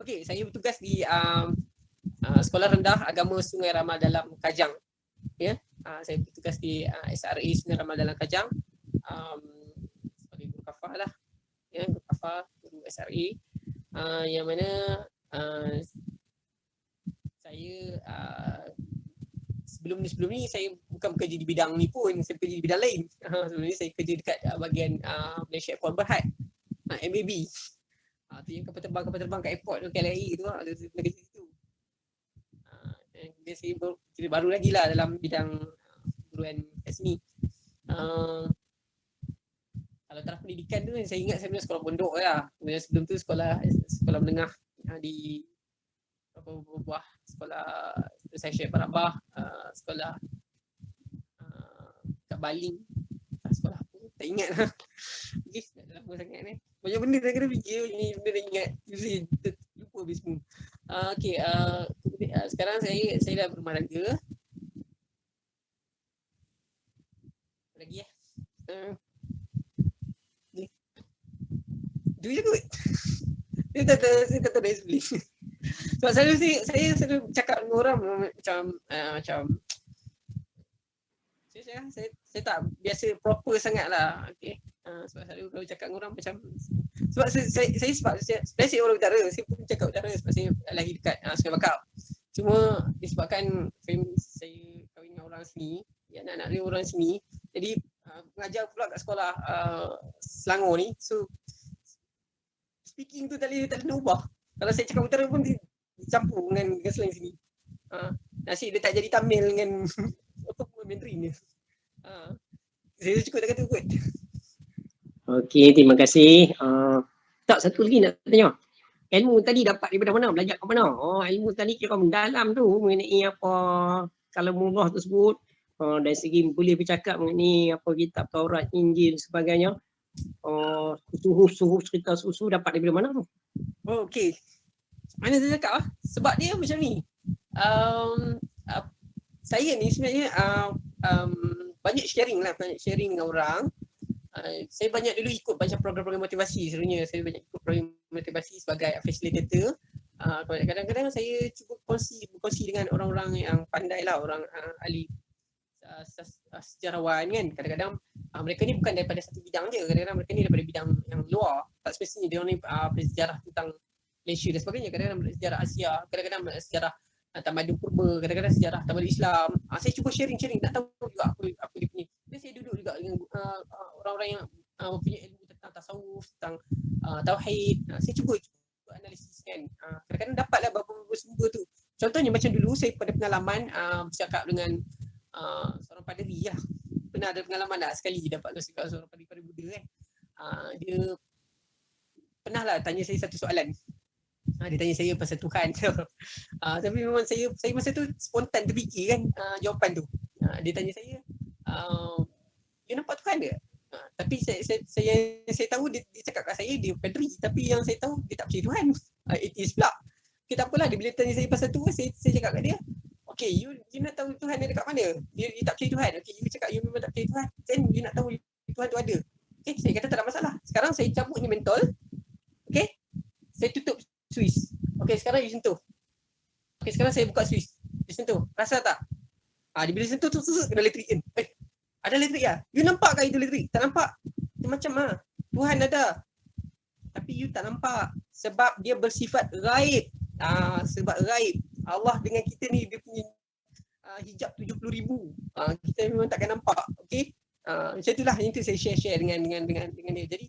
Okey, saya bertugas di Sekolah Rendah Agama Sungai Ramal Dalam Kajang. Ya. Saya bertugas di SRA Sungai Ramal Dalam Kajang. Sebagai guru kafah lah. Ya, guru kafah, guru SRA. Yang mana saya sebelum ni saya bukan bekerja di bidang ni pun, saya bekerja di bidang lain. Sebelum ni saya kerja dekat bahagian Malaysia Airport Berhad, MAB. Tu yang kapal terbang kat airport tu, KLIA tu, saya kerja situ. Dia saya baru lagi lah dalam bidang guruan kat sini. Kalau taraf pendidikan tu saya ingat saya punya sekolah pondok lah. Kemudian sebelum tu sekolah menengah di beberapa buah sekolah saya Syed Barabah, sekolah kat Baling, sekolah apa tak ingat lah. Okey, dah lama sangat ni. Banyak benda saya kena fikir, ni benda dah ingat. Usually lupa habis semua. Okey, sekarang saya dah berumah tangga. Lagi tu je kot. Saya tak tahu dari sebelum. Sebab saya selalu cakap dengan orang macam saya tak biasa proper sangat lah. Okay. Sebab selalu kalau cakap dengan orang macam sebab saya orang utara, saya pun cakap utara sebab saya lahir dekat Sungai Bakau. Cuma disebabkan family saya kahwin dengan orang sini, anak-anak dia orang sini, jadi mengajar pula kat sekolah Selangor ni. So speaking tu tak boleh nak ubah. Kalau saya cakap utara pun dicampur dengan slang sini. Nasib dia tak jadi Tamil dengan apa pun Mandarin dia. Saya cukup tak kata kot. Okey, terima kasih. Tak, satu lagi nak tanya. Ilmu tadi dapat daripada mana? Belajar kat mana? Ilmu tadi kira mendalam tu mengenai kalamullah tersebut. Dari segi boleh bercakap mengenai kitab Taurat, Injil sebagainya. Suhu cerita susu dapat daripada mana tu? Okey. Mana saya cakap sebab dia macam ni. Saya ni sebenarnya banyak sharing dengan orang. Saya banyak dulu ikut macam program-program motivasi sebenarnya. Saya banyak ikut program motivasi sebagai facilitator. Kadang-kadang saya cuba berkongsi dengan orang-orang yang pandai lah, orang ahli sejarawan kan. Kadang-kadang mereka ni bukan daripada satu bidang je, kadang-kadang mereka ni daripada bidang yang luar. Tak semestinya dia orang ni bersejarah tentang Malaysia dan sebagainya, kadang-kadang sejarah Asia, kadang-kadang sejarah tamadun purba, kadang-kadang sejarah tamadun Islam. Saya cuba sharing nak tahu juga apa dia punya. Dan saya duduk juga dengan orang-orang yang mempunyai ilmu tentang tasawuf, tentang tauhid. Saya cuba analisis kan. Kadang-kadang dapatlah beberapa sumber tu. Contohnya macam dulu saya pada pengalaman bercakap dengan seorang padri lah. Pernah ada pengalaman tak sekali dapat bercakap seorang padri Buddha kan. Dia pernah lah tanya saya satu soalan. Dia tanya saya pasal Tuhan. Tapi memang saya masa tu spontan terfikir kan jawapan tu. Dia tanya saya, you nampak Tuhan ke? Tapi saya tahu dia cakap kat saya dia padri, tapi yang saya tahu dia tak percaya Tuhan. It is pula. Kita apalah, dia bila tanya saya pasal tu, saya cakap kat dia, okay, you nak tahu Tuhan ada dekat mana? Dia tak percaya Tuhan. Okay, you cakap you memang tak percaya Tuhan. Then you nak tahu Tuhan tu ada. Okay, saya kata tak ada masalah. Sekarang saya cabut ni mentol. Okay, saya tutup Swiss. Okay, sekarang you sentuh. Okay, sekarang saya buka Swiss. Dia sentuh. Rasa tak? Dia bila sentuh tu kena elektrik kan. Ada elektrik lah. You nampak kan itu elektrik? Tak nampak. Dia macam Tuhan ada. Tapi you tak nampak. Sebab dia bersifat gaib. Sebab gaib. Allah dengan kita ni dia punya hijab 70,000. Kita memang takkan nampak. Okay. Macam itulah yang tu saya share dengan dia. Jadi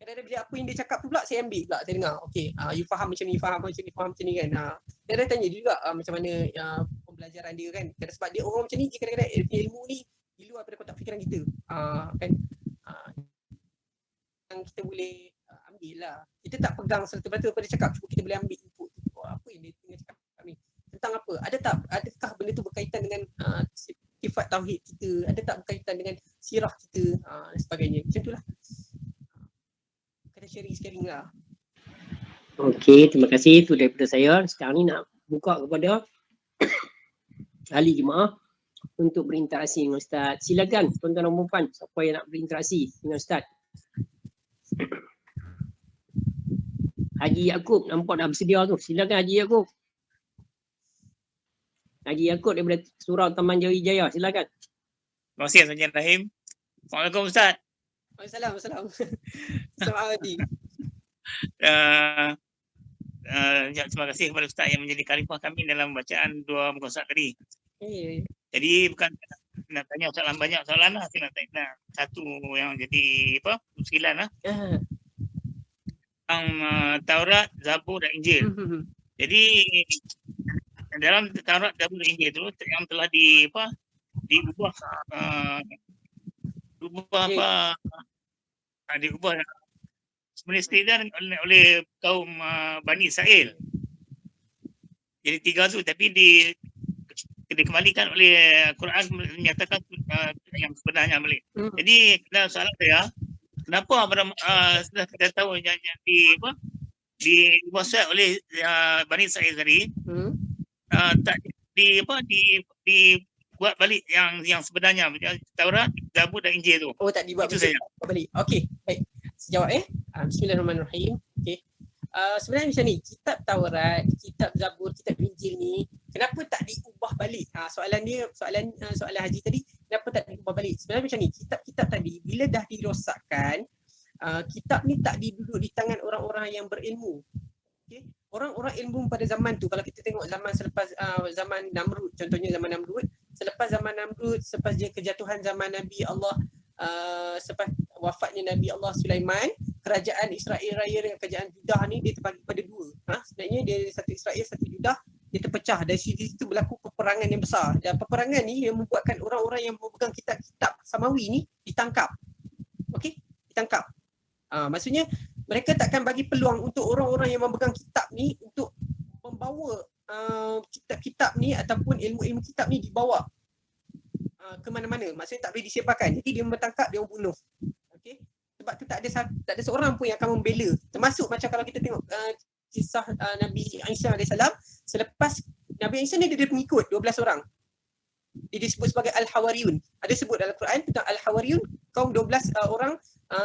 kadang-kadang bila apa yang dia cakap tu pula saya ambil pula, saya dengar. Okay, you faham macam ni, faham macam ni kan. Kadang-kadang tanya dia juga macam mana pembelajaran dia kan. Sebab dia orang macam ni, dia kadang-kadang ilmu ni di luar daripada kotak fikiran kita. Kan yang kita boleh ambil lah. Kita tak pegang serta-merta pada cakap, cuma kita boleh ambil input. Apa yang dia tengah cakap ni? Tentang apa? Adakah benda tu berkaitan dengan sifat tauhid kita? Ada tak berkaitan dengan sirah kita? Dan sebagainya. Macam itulah. Kita sharing lah. Okey, terima kasih. Itu daripada saya. Sekarang ni nak buka kepada ahli jemaah untuk berinteraksi dengan Ustaz. Silakan tuan-tuan dan puan, siapa yang nak berinteraksi dengan Ustaz. Haji Yaakob nampak dah bersedia tu. Silakan Haji Yaakob. Haji Yaakob daripada Surau Taman Jawijaya. Silakan. Terima kasih Tuan Encik Rahim. Assalamualaikum Ustaz. Waalaikumsalam. Assalamualaikum. Terima kasih kepada Ustaz yang menjadi khalifah kami dalam bacaan 2 muka surat tadi. Jadi bukan nak tanya soalan, banyak soalan lah. Saya nak tanya satu yang jadi muskilan lah. Tentang Taurat, Zabur dan Injil. Jadi dalam Taurat, Zabur dan Injil tu yang telah diubah diubah sebenarnya oleh kaum Bani Israel. Jadi 3 tu, tapi dikembalikan oleh Quran menyatakan yang sebenarnya balik. Jadi soalan saya, kenapa sudah kita tahu yang dibuat oleh Bani Israel tadi tak dibuat balik yang sebenarnya Taurat, Zabur dan Injil tu? Tak dibuat balik. Okey, baik. Sejawab Bismillahirrahmanirrahim. Okey. Sebenarnya macam ni, kitab Taurat, kitab Zabur, kitab Injil ni kenapa tak diubah balik? Soalan Haji tadi, kenapa tak diubah balik? Sebenarnya macam ni, kitab-kitab tadi bila dah dirosakkan, kitab ni tak diduduk di tangan orang-orang yang berilmu. Okay? Orang-orang ilmu pada zaman tu, kalau kita tengok zaman selepas zaman Namrud, contohnya zaman Namrud, selepas zaman Namrud, selepas dia kejatuhan zaman Nabi Allah, selepas wafatnya Nabi Allah Sulaiman, kerajaan Israel Raya dengan kerajaan Judah ni dia terbagi pada 2. Sebenarnya dia satu Israel, satu Judah, dia terpecah. Dari situ berlaku peperangan yang besar. Dan peperangan ni yang membuatkan orang-orang yang memegang kitab-kitab Samawi ni ditangkap. Okey, ditangkap. Maksudnya mereka takkan bagi peluang untuk orang-orang yang memegang kitab ni untuk membawa kitab-kitab ni ataupun ilmu-ilmu kitab ni dibawa ke mana-mana. Maksudnya tak boleh disebarkan. Jadi dia bertangkap, dia bunuh. Okey. Sebab tu tak ada seorang pun yang akan membela. Termasuk macam kalau kita tengok kisah Nabi Isa AS, selepas Nabi Isa ni dia pengikut 12 orang. Dia disebut sebagai Al-Hawariyun. Ada sebut dalam Quran tentang Al-Hawariyun, kaum 12 orang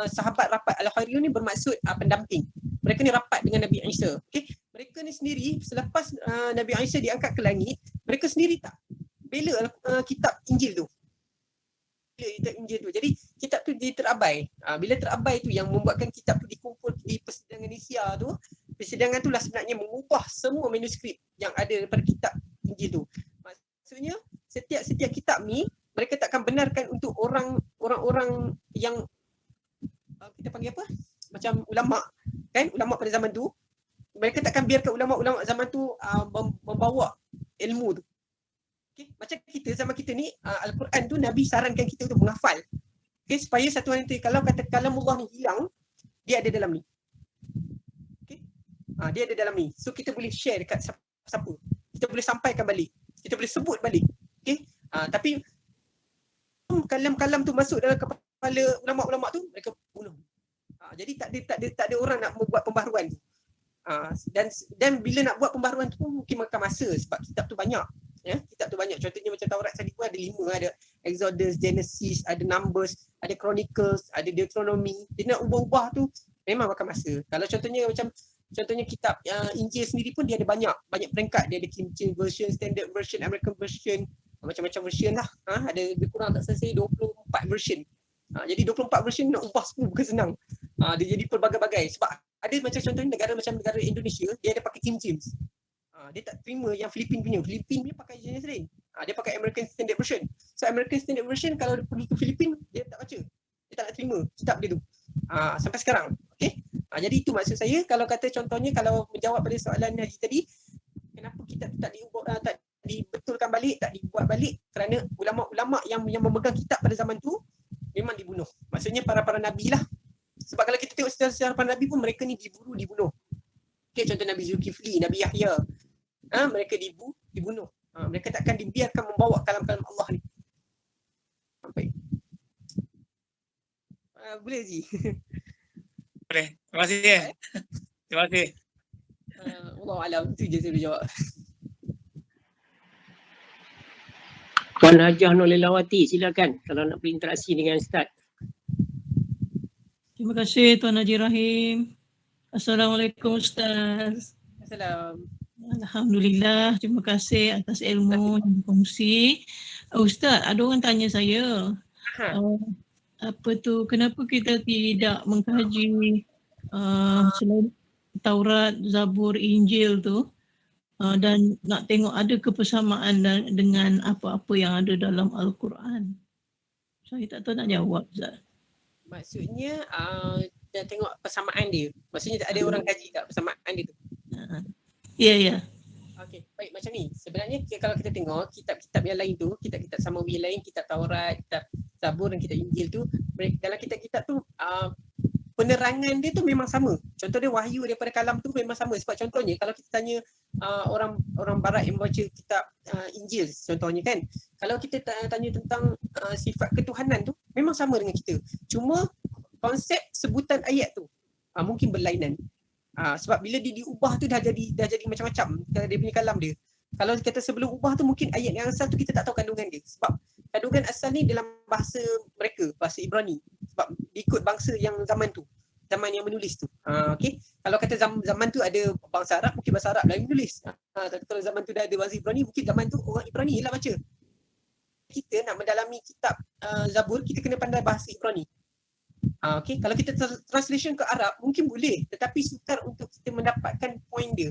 sahabat rapat. Al-Hawariyun ni bermaksud pendamping. Mereka ni rapat dengan Nabi Isa. Okay? Mereka ni sendiri selepas Nabi Isa diangkat ke langit, mereka sendiri tak bela kitab Injil tu. kitab Injil tu. Jadi kitab tu dia terabai. Bila terabai tu yang membuatkan kitab tu dikumpul di persidangan Nisia tu, persidangan tu lah sebenarnya mengubah semua manuskrip yang ada daripada kitab Injil tu. Maksudnya setiap kitab ni mereka takkan benarkan untuk orang-orang yang kita panggil apa? Macam ulama, kan? Ulama pada zaman tu, mereka takkan biarkan ulama-ulama zaman tu membawa ilmu tu. Okay? Macam kita zaman kita ni, Al-Quran tu Nabi sarankan kita untuk menghafal. Okay? Supaya satu hari nanti kalau kata kalamullah ni hilang, dia ada dalam ni. Okay? Dia ada dalam ni. So kita boleh share dekat siapa. Kita boleh sampaikan balik. Kita boleh sebut balik. Okay? Tapi kalam-kalam tu masuk dalam kepala ulama-ulama tu, mereka bunuh. Jadi tak ada orang nak membuat pembaharuan tu. Dan bila nak buat pembaharuan tu pun mungkin makan masa sebab kitab tu banyak. Ya, kitab tu banyak. Contohnya macam Taurat tadi pun ada 5, ada Exodus, Genesis, ada Numbers, ada Chronicles, ada Deuteronomy. Dia nak ubah-ubah tu memang makan masa. Kalau contohnya kitab Injil sendiri pun dia ada banyak peringkat. Dia ada King James Version, Standard Version, American Version, macam-macam version lah. Ada lebih kurang tak selesai 24 version. Jadi 24 version nak ubah semua bukan senang. Dia jadi pelbagai-bagai. Sebab ada macam contohnya negara Indonesia, dia ada pakai King James. Dia tak terima yang Filipin punya. Filipin punya pakai jenis lain. Dia pakai American Standard Version. So American Standard Version kalau dia pergi ke Filipin, dia tak baca. Dia tak nak terima kitab dia tu. Sampai sekarang. Okay? Jadi itu maksud saya. Kalau kata contohnya, kalau menjawab pada soalan Haji tadi, kenapa kitab tu tak dibetulkan balik, tak dibuat balik? Kerana ulama-ulama yang memegang kitab pada zaman tu memang dibunuh. Maksudnya para nabi lah. Sebab kalau kita tengok sejarah para nabi pun mereka ni dibunuh. Okay, contoh Nabi Zulkifli, Nabi Yahya. Mereka dibunuh. Mereka takkan dibiarkan membawa kalam-kalam Allah ni. Sampai. Boleh Ji? Boleh. Terima kasih. Terima kasih. Allah alam, itu je saya boleh jawab. Puan Hajah Nolilawati, silakan kalau nak berinteraksi dengan Ustaz. Terima kasih Tuan Haji Rahim. Assalamualaikum Ustaz. Assalamualaikum. Alhamdulillah, terima kasih atas ilmu yang dikongsi. Ustaz, ada orang tanya saya, kenapa kita tidak mengkaji selain Taurat, Zabur, Injil tu dan nak tengok ada kepersamaan dengan apa-apa yang ada dalam Al-Quran. Saya tak tahu nak jawab Ustaz. Maksudnya dah tengok persamaan dia. Maksudnya tak ada orang kaji tak persamaan dia tu. Ya. Okey, baik macam ni. Sebenarnya kalau kita tengok kitab-kitab yang lain tu, kitab-kitab samawi lain, kitab Taurat, kitab Zabur dan kitab Injil tu, dalam kitab-kitab tu penerangan dia tu memang sama. Contoh dia wahyu daripada kalam tu memang sama. Sebab contohnya kalau kita tanya orang barat yang membaca kitab Injil contohnya kan, kalau kita tanya tentang sifat ketuhanan tu memang sama dengan kita. Cuma konsep sebutan ayat tu mungkin berlainan. Sebab bila dia diubah tu dah jadi macam-macam dia punya kalam dia. Kalau kata sebelum ubah tu mungkin ayat yang asal tu kita tak tahu kandungan dia. Sebab kandungan asal ni dalam bahasa mereka, bahasa Ibrani. Sebab ikut bangsa yang zaman tu, zaman yang menulis tu. Okay. Kalau kata zaman tu ada bangsa Arab, mungkin bahasa Arab lah yang menulis. Tapi kalau zaman tu dah ada bahasa Ibrani, mungkin zaman tu orang Ibrani lah baca. Kita nak mendalami kitab Zabur, kita kena pandai bahasa Ibrani. Okay. Kalau kita translation ke Arab, mungkin boleh. Tetapi sukar untuk kita mendapatkan point dia.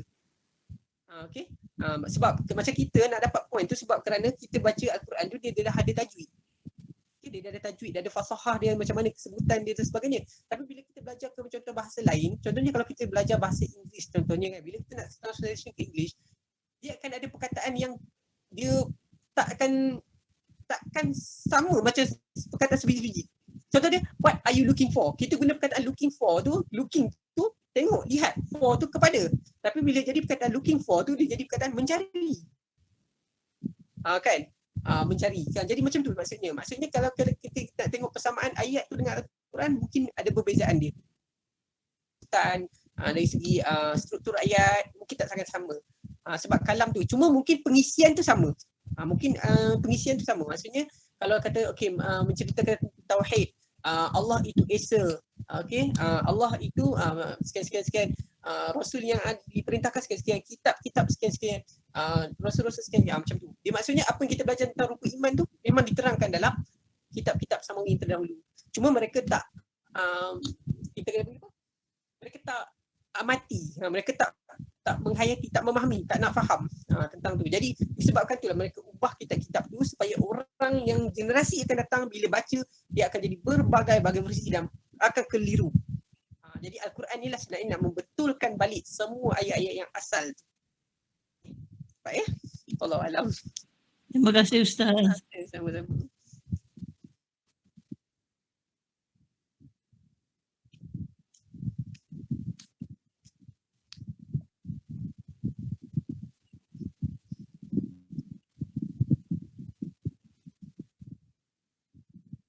Okay. Sebab macam kita nak dapat point tu sebab kerana kita baca Al-Quran tu dia dah ada tajwid. Okay, dia dah ada tajwid, dah ada fasahah dia macam mana kesebutan dia dan sebagainya. Tapi bila kita belajar ke contoh bahasa lain, contohnya kalau kita belajar bahasa Inggeris contohnya kan, bila kita nak translation ke English, dia akan ada perkataan yang dia takkan sama macam perkataan sebiji-biji. Contoh dia, what are you looking for? Kita guna perkataan looking for tu, looking tu tengok, lihat, for tu kepada. Tapi bila jadi perkataan looking for tu, dia jadi perkataan mencari. Kan? Mencari. Kan? Jadi macam tu maksudnya. Maksudnya kalau kita nak tengok persamaan ayat tu dengan Al-Quran, mungkin ada perbezaan dia. Dari segi struktur ayat, mungkin tak sangat sama. Sebab kalam tu. Cuma mungkin pengisian tu sama. Pengisian tu sama. Maksudnya, kalau kata, menceritakan tauhid, Allah itu Esa. Okay, Allah itu sekian-sekian Rasul yang diperintahkan sekian-sekian, kitab sekian-sekian, Rasul-Rasul sekian-sekian, macam tu. Dia maksudnya apa yang kita belajar tentang rukun iman tu memang diterangkan dalam kitab-kitab samawi terdahulu. Cuma mereka tak kita kata apa? Mereka tak amati, mereka tak menghayati, tak memahami, tak nak faham tentang tu. Jadi disebabkan itulah mereka ubah kitab-kitab tu supaya orang yang generasi akan datang bila baca dia akan jadi berbagai versi dan akan keliru. Jadi Al-Quran inilah sebenarnya nak membetulkan balik semua ayat-ayat yang asal. Baik ya? Allah alam. Terima kasih Ustaz. Sama-sama.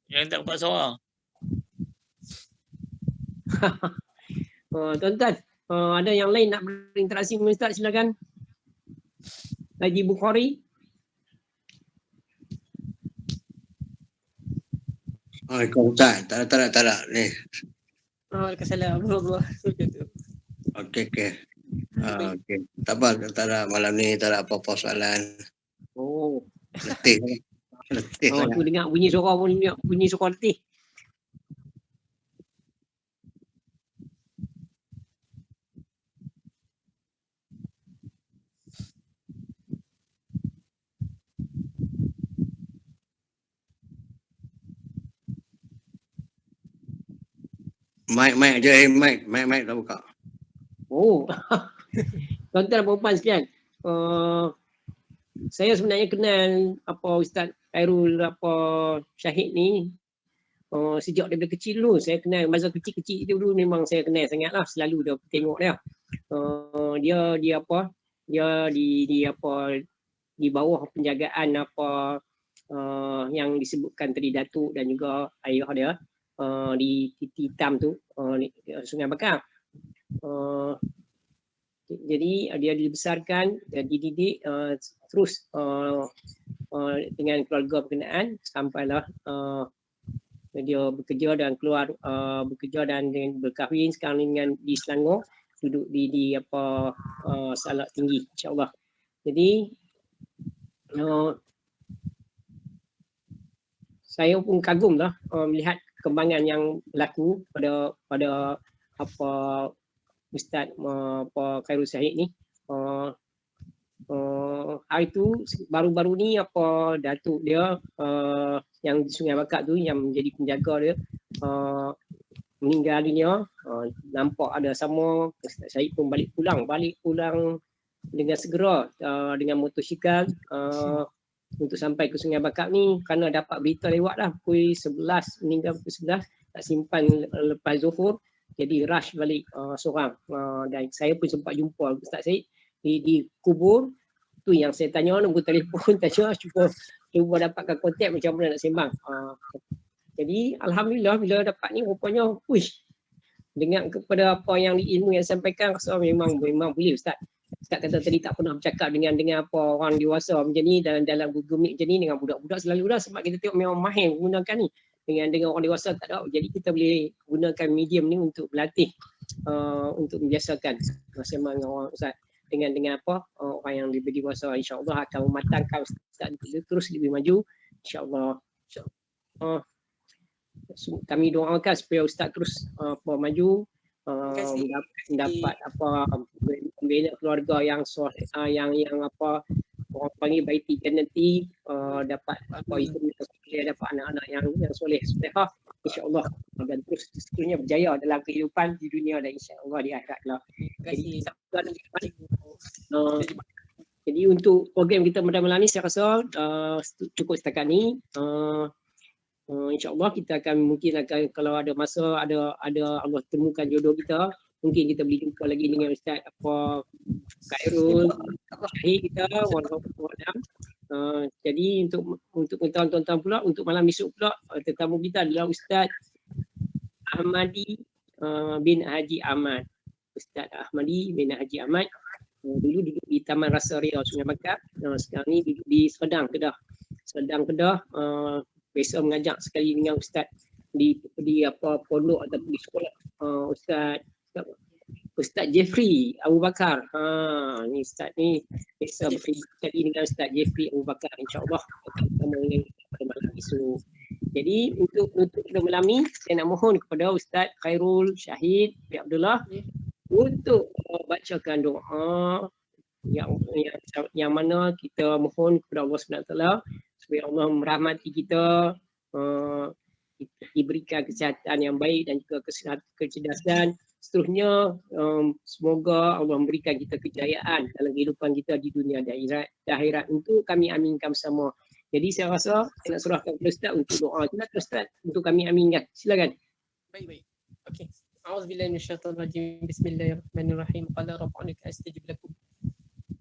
Yang tak buka suara. Tuan-tuan, ada yang lain nak berinteraksi dengan Ustaz, silakan. Haji Bukhari. Waalaikumsalam. Tak ada. Ni. Waalaikumsalam. Okey. Okey. Tak ada malam ni tak ada apa-apa soalan. Oh. Letih. Letih Oh, tu dengar bunyi suara pun, bunyi suara letih. Mic je, mic dah buka. Oh. Tuan-tuan dan puan-puan sekalian, saya sebenarnya kenal Ustaz Khairul Syahid ni sejak daripada kecil dulu. Saya kenal masa kecil-kecil itu dulu, memang saya kenal sangatlah, selalu dah tengok dia. Dia di bawah penjagaan yang disebutkan tadi Datuk dan juga ayah dia di Titi Hitam tu, Sungai Bakar. Jadi dia dibesarkan dan dididik terus dengan keluarga berkenaan sampailah dia bekerja dan berkahwin sekarang dengan di Selangor, duduk di Salak Tinggi, insya-Allah. Jadi saya pun kagumlah melihat perkembangan yang berlaku pada Ustaz Khairul Syahid ni. Hari tu baru-baru ni datuk dia yang di Sungai Bakar tu yang menjadi penjaga dia meninggal dunia. Nampak ada sama Ustaz Syahid pun balik pulang dengan segera dengan motosikal untuk sampai ke Sungai Bakar ni, kerana dapat berita lewat dah pukul 11, meninggal pukul 11, tak simpan lepas Zuhur. Jadi rush balik seorang. Dan saya pun sempat jumpa Ustaz Syahid di kubur. Tu yang saya tanya, nombor telefon tanya, cuba dapatkan kontak macam mana nak sembang. Jadi Alhamdulillah bila dapat ni rupanya dengan kepada apa yang ilmu yang sampaikan, rasa memang boleh Ustaz. Ustaz kata tadi tak pernah bercakap dengan orang dewasa macam ni, dalam Google Meet macam ni dengan budak-budak selalu dah, sebab kita tengok memang mahir menggunakan ni. Dengan orang dewasa tak ada. Jadi kita boleh gunakan medium ni untuk berlatih, untuk membiasakan bersama dengan orang Ustaz. Dengan orang yang lebih dewasa, insya-Allah akan mematangkan Ustaz terus lebih maju, insya-Allah. Kami doakan supaya Ustaz terus maju, mendapat membina keluarga yang orang panggil baiti jannati, dapat dapat anak-anak yang soleh solehah, insya-Allah, dan terus seterusnya berjaya dalam kehidupan di dunia dan insya-Allah di akhirat lah. Jadi untuk program kita malam ni saya rasa cukup setakat ni. InsyaAllah kita mungkin akan kalau ada masa, ada Allah temukan jodoh kita, mungkin kita boleh jumpa lagi dengan Ustaz Khairul Syahid kita, walaupun jadi untuk pengetahuan tuan-tuan pula, untuk malam esok pula tetamu kita adalah Ustaz Ahmadi bin Haji Ahmad. Ustaz Ahmadi bin Haji Ahmad dulu duduk di Taman Rasa Ria Sungai Bakar, sekarang ni duduk di Serdang Kedah. Biasa mengajak sekali dengan Ustaz di pondok atau di sekolah, Ustaz Jeffrey Abu Bakar. Ni Ustaz ni biasa berkali dengan Ustaz Jeffrey Abu Bakar, insya-Allah akan bertemu dengan pada malam esok. Jadi untuk menutup pada malam ni, saya nak mohon kepada Ustaz Khairul Syahid bin Abdullah untuk bacakan doa yang mana kita mohon kepada Allah SWT supaya Allah merahmati kita, diberikan kesihatan yang baik dan juga kecerdasan. Seterusnya semoga Allah memberikan kita kejayaan dalam kehidupan kita di dunia dan akhirat. Untuk kami aminkan bersama. Jadi saya rasa saya nak serahkan kepada Ustaz untuk doa. Silakan Ustaz untuk kami aminkan. Silakan. Baik. Okey. A'udzubillahi minasyaitonirrajim. Bismillahirrahmanirrahim. Qala rabbuka astajib lakum.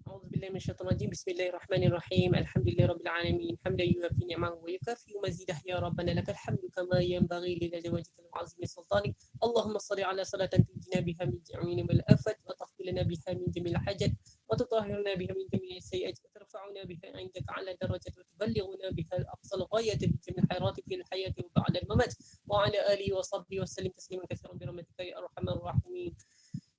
أعوذ بالله من الشيطان الرجيم بسم الله الرحمن الرحيم الحمد لله رب العالمين حمدا يوافي نعمه ويكافئ مزيده يا ربنا لك الحمد كما ينبغي لجلال وجهك وعظيم سلطانك اللهم صل على صلاة تنجينا بها من جميع الآفات وتغفر لنا بها من جميع الحاجات وتطهرنا بها من جميع السيئات وترفعنا بها عندك على درجة وتبلغنا بها أقصى الغاية في جميع الخيرات في الحياة وبعد الممات وعلى آله وصحبه وسلم تسليما كثيرا برحمتك يا أرحم الراحمين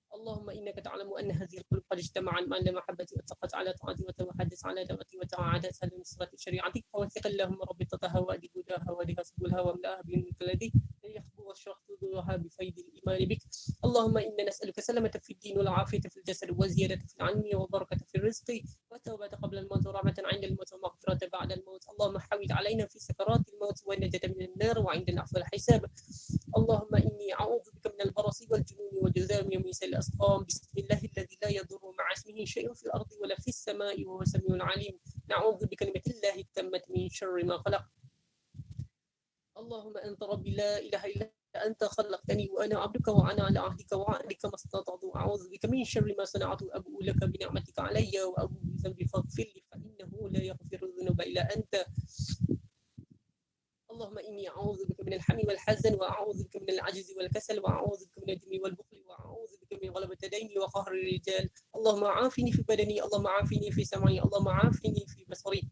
اللهم انك تعلم ان هذه القلوب قد اجتمعت مع محبتي واتقت على طاعتي وتوحدت على دعوتي وتعادت على نصرة شريعتك فوثق اللهم رابطتها وادي هداها وادها سبلها واملاها بنورك الذي يخبو والشرح صدورها بفيض الايمان بك اللهم انا نسالك سلامة في الدين والعافية في الجسد وزيادة في العلم وبركة في الرزق والتوبة قبل الموت ورحمة عند الموت ومغفرة بعد الموت اللهم حول علينا في سكرات الموت والنجاة من النار وعند العفو والحساب اللهم اني اعوذ بك من البرص والجنون والجذام ومن سيء الاسقام بسم الله الذي لا يضر مع اسمه شيء في الارض ولا في السماء وهو السميع العليم نعوذ بكلمة الله التامة من شر ما خلق اللهم انت ربي لا اله الا انت خلقتني وانا عبدك وانا على عهدك ووعدك ما استطعت اعوذ بك من شر ما صنعت ابوء لك بنعمتك علي وابوء بذنبي فاغفر لي فانه لا يغفر الذنوب الا انت اللهم إني أعوذ بك من الحم والحزن وأعوذ بك من العجز والكسل وأعوذ بك من الجبن والبخل وأعوذ بك من غلبة الدين وقهر الرجال اللهم عافني في بدني اللهم عافني في سمعي اللهم عافني في بصري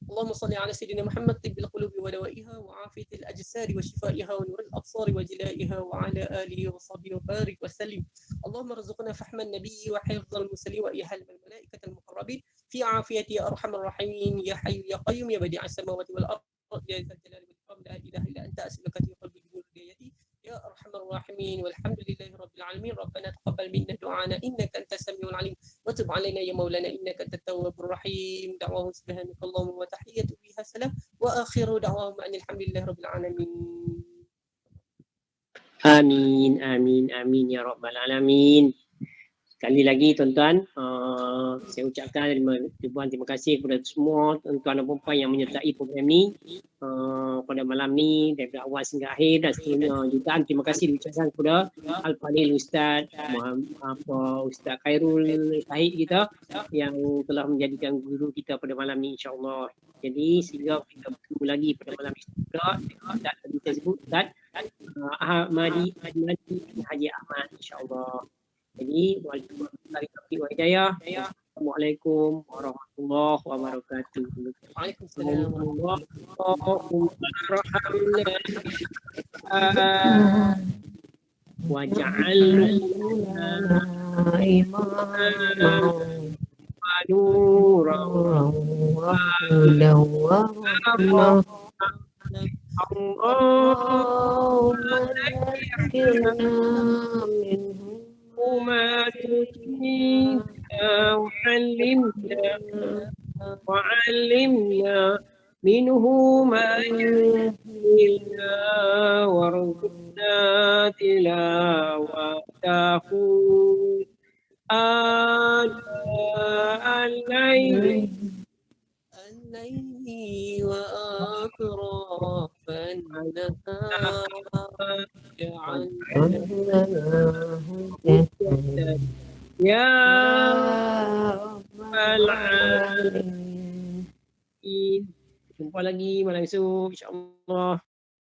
اللهم صل على سيدنا محمد طب القلوب ودوائها وعافية الأجساد وشفائها ونور الأبصار وجلائها وعلى آله وصحبه وبارك وسلم اللهم ارزقنا فحم النبي وحفظ المرسلين وإيهال الملائكة المقربين في عافية يا أرحم الراحمين يا حي يا قيوم يا بديع السماوات والأرض يا ذا الجلال والإكرام لا إله إلا أنت أسألك في قلبي بنور هدايتي يا أرحم الراحمين والحمد لله رب العالمين ربنا تقبل منا دعانا إنك أنت السميع العليم وتب علينا يا مولانا إنك أنت التواب الرحيم دعواهم سبحانك اللهم وتحية فيها سلام وآخر دعواهم أن الحمد لله رب العالمين Amin, amin, amin ya rabbal alamin. Sekali lagi tuan-tuan, saya ucapkan terima kasih kepada semua tuan-tuan dan puan yang menyertai program ni pada malam ni daripada awal sehingga akhir dan seterusnya. Jutaan terima kasih diucapkan kepada Al-Fadhil Ustaz Ustaz Khairul Syahid kita yang telah menjadikan guru kita pada malam ni insya-Allah. Jadi sehingga kita bertemu lagi pada malam ni juga Ustaz tadi saya sebut Ustaz Ahmadi Haji Ahmad insya-Allah. Jadi Assalamualaikum warahmatullahi wabarakatuh. Waalaikumsalam waj'alna ما تجينا وعلمنا منه ما يهدينا وارزقنا تلاوته آناء الليل وأطراف النهار يا رب العالمين. Jumpa lagi malam esok insya-Allah.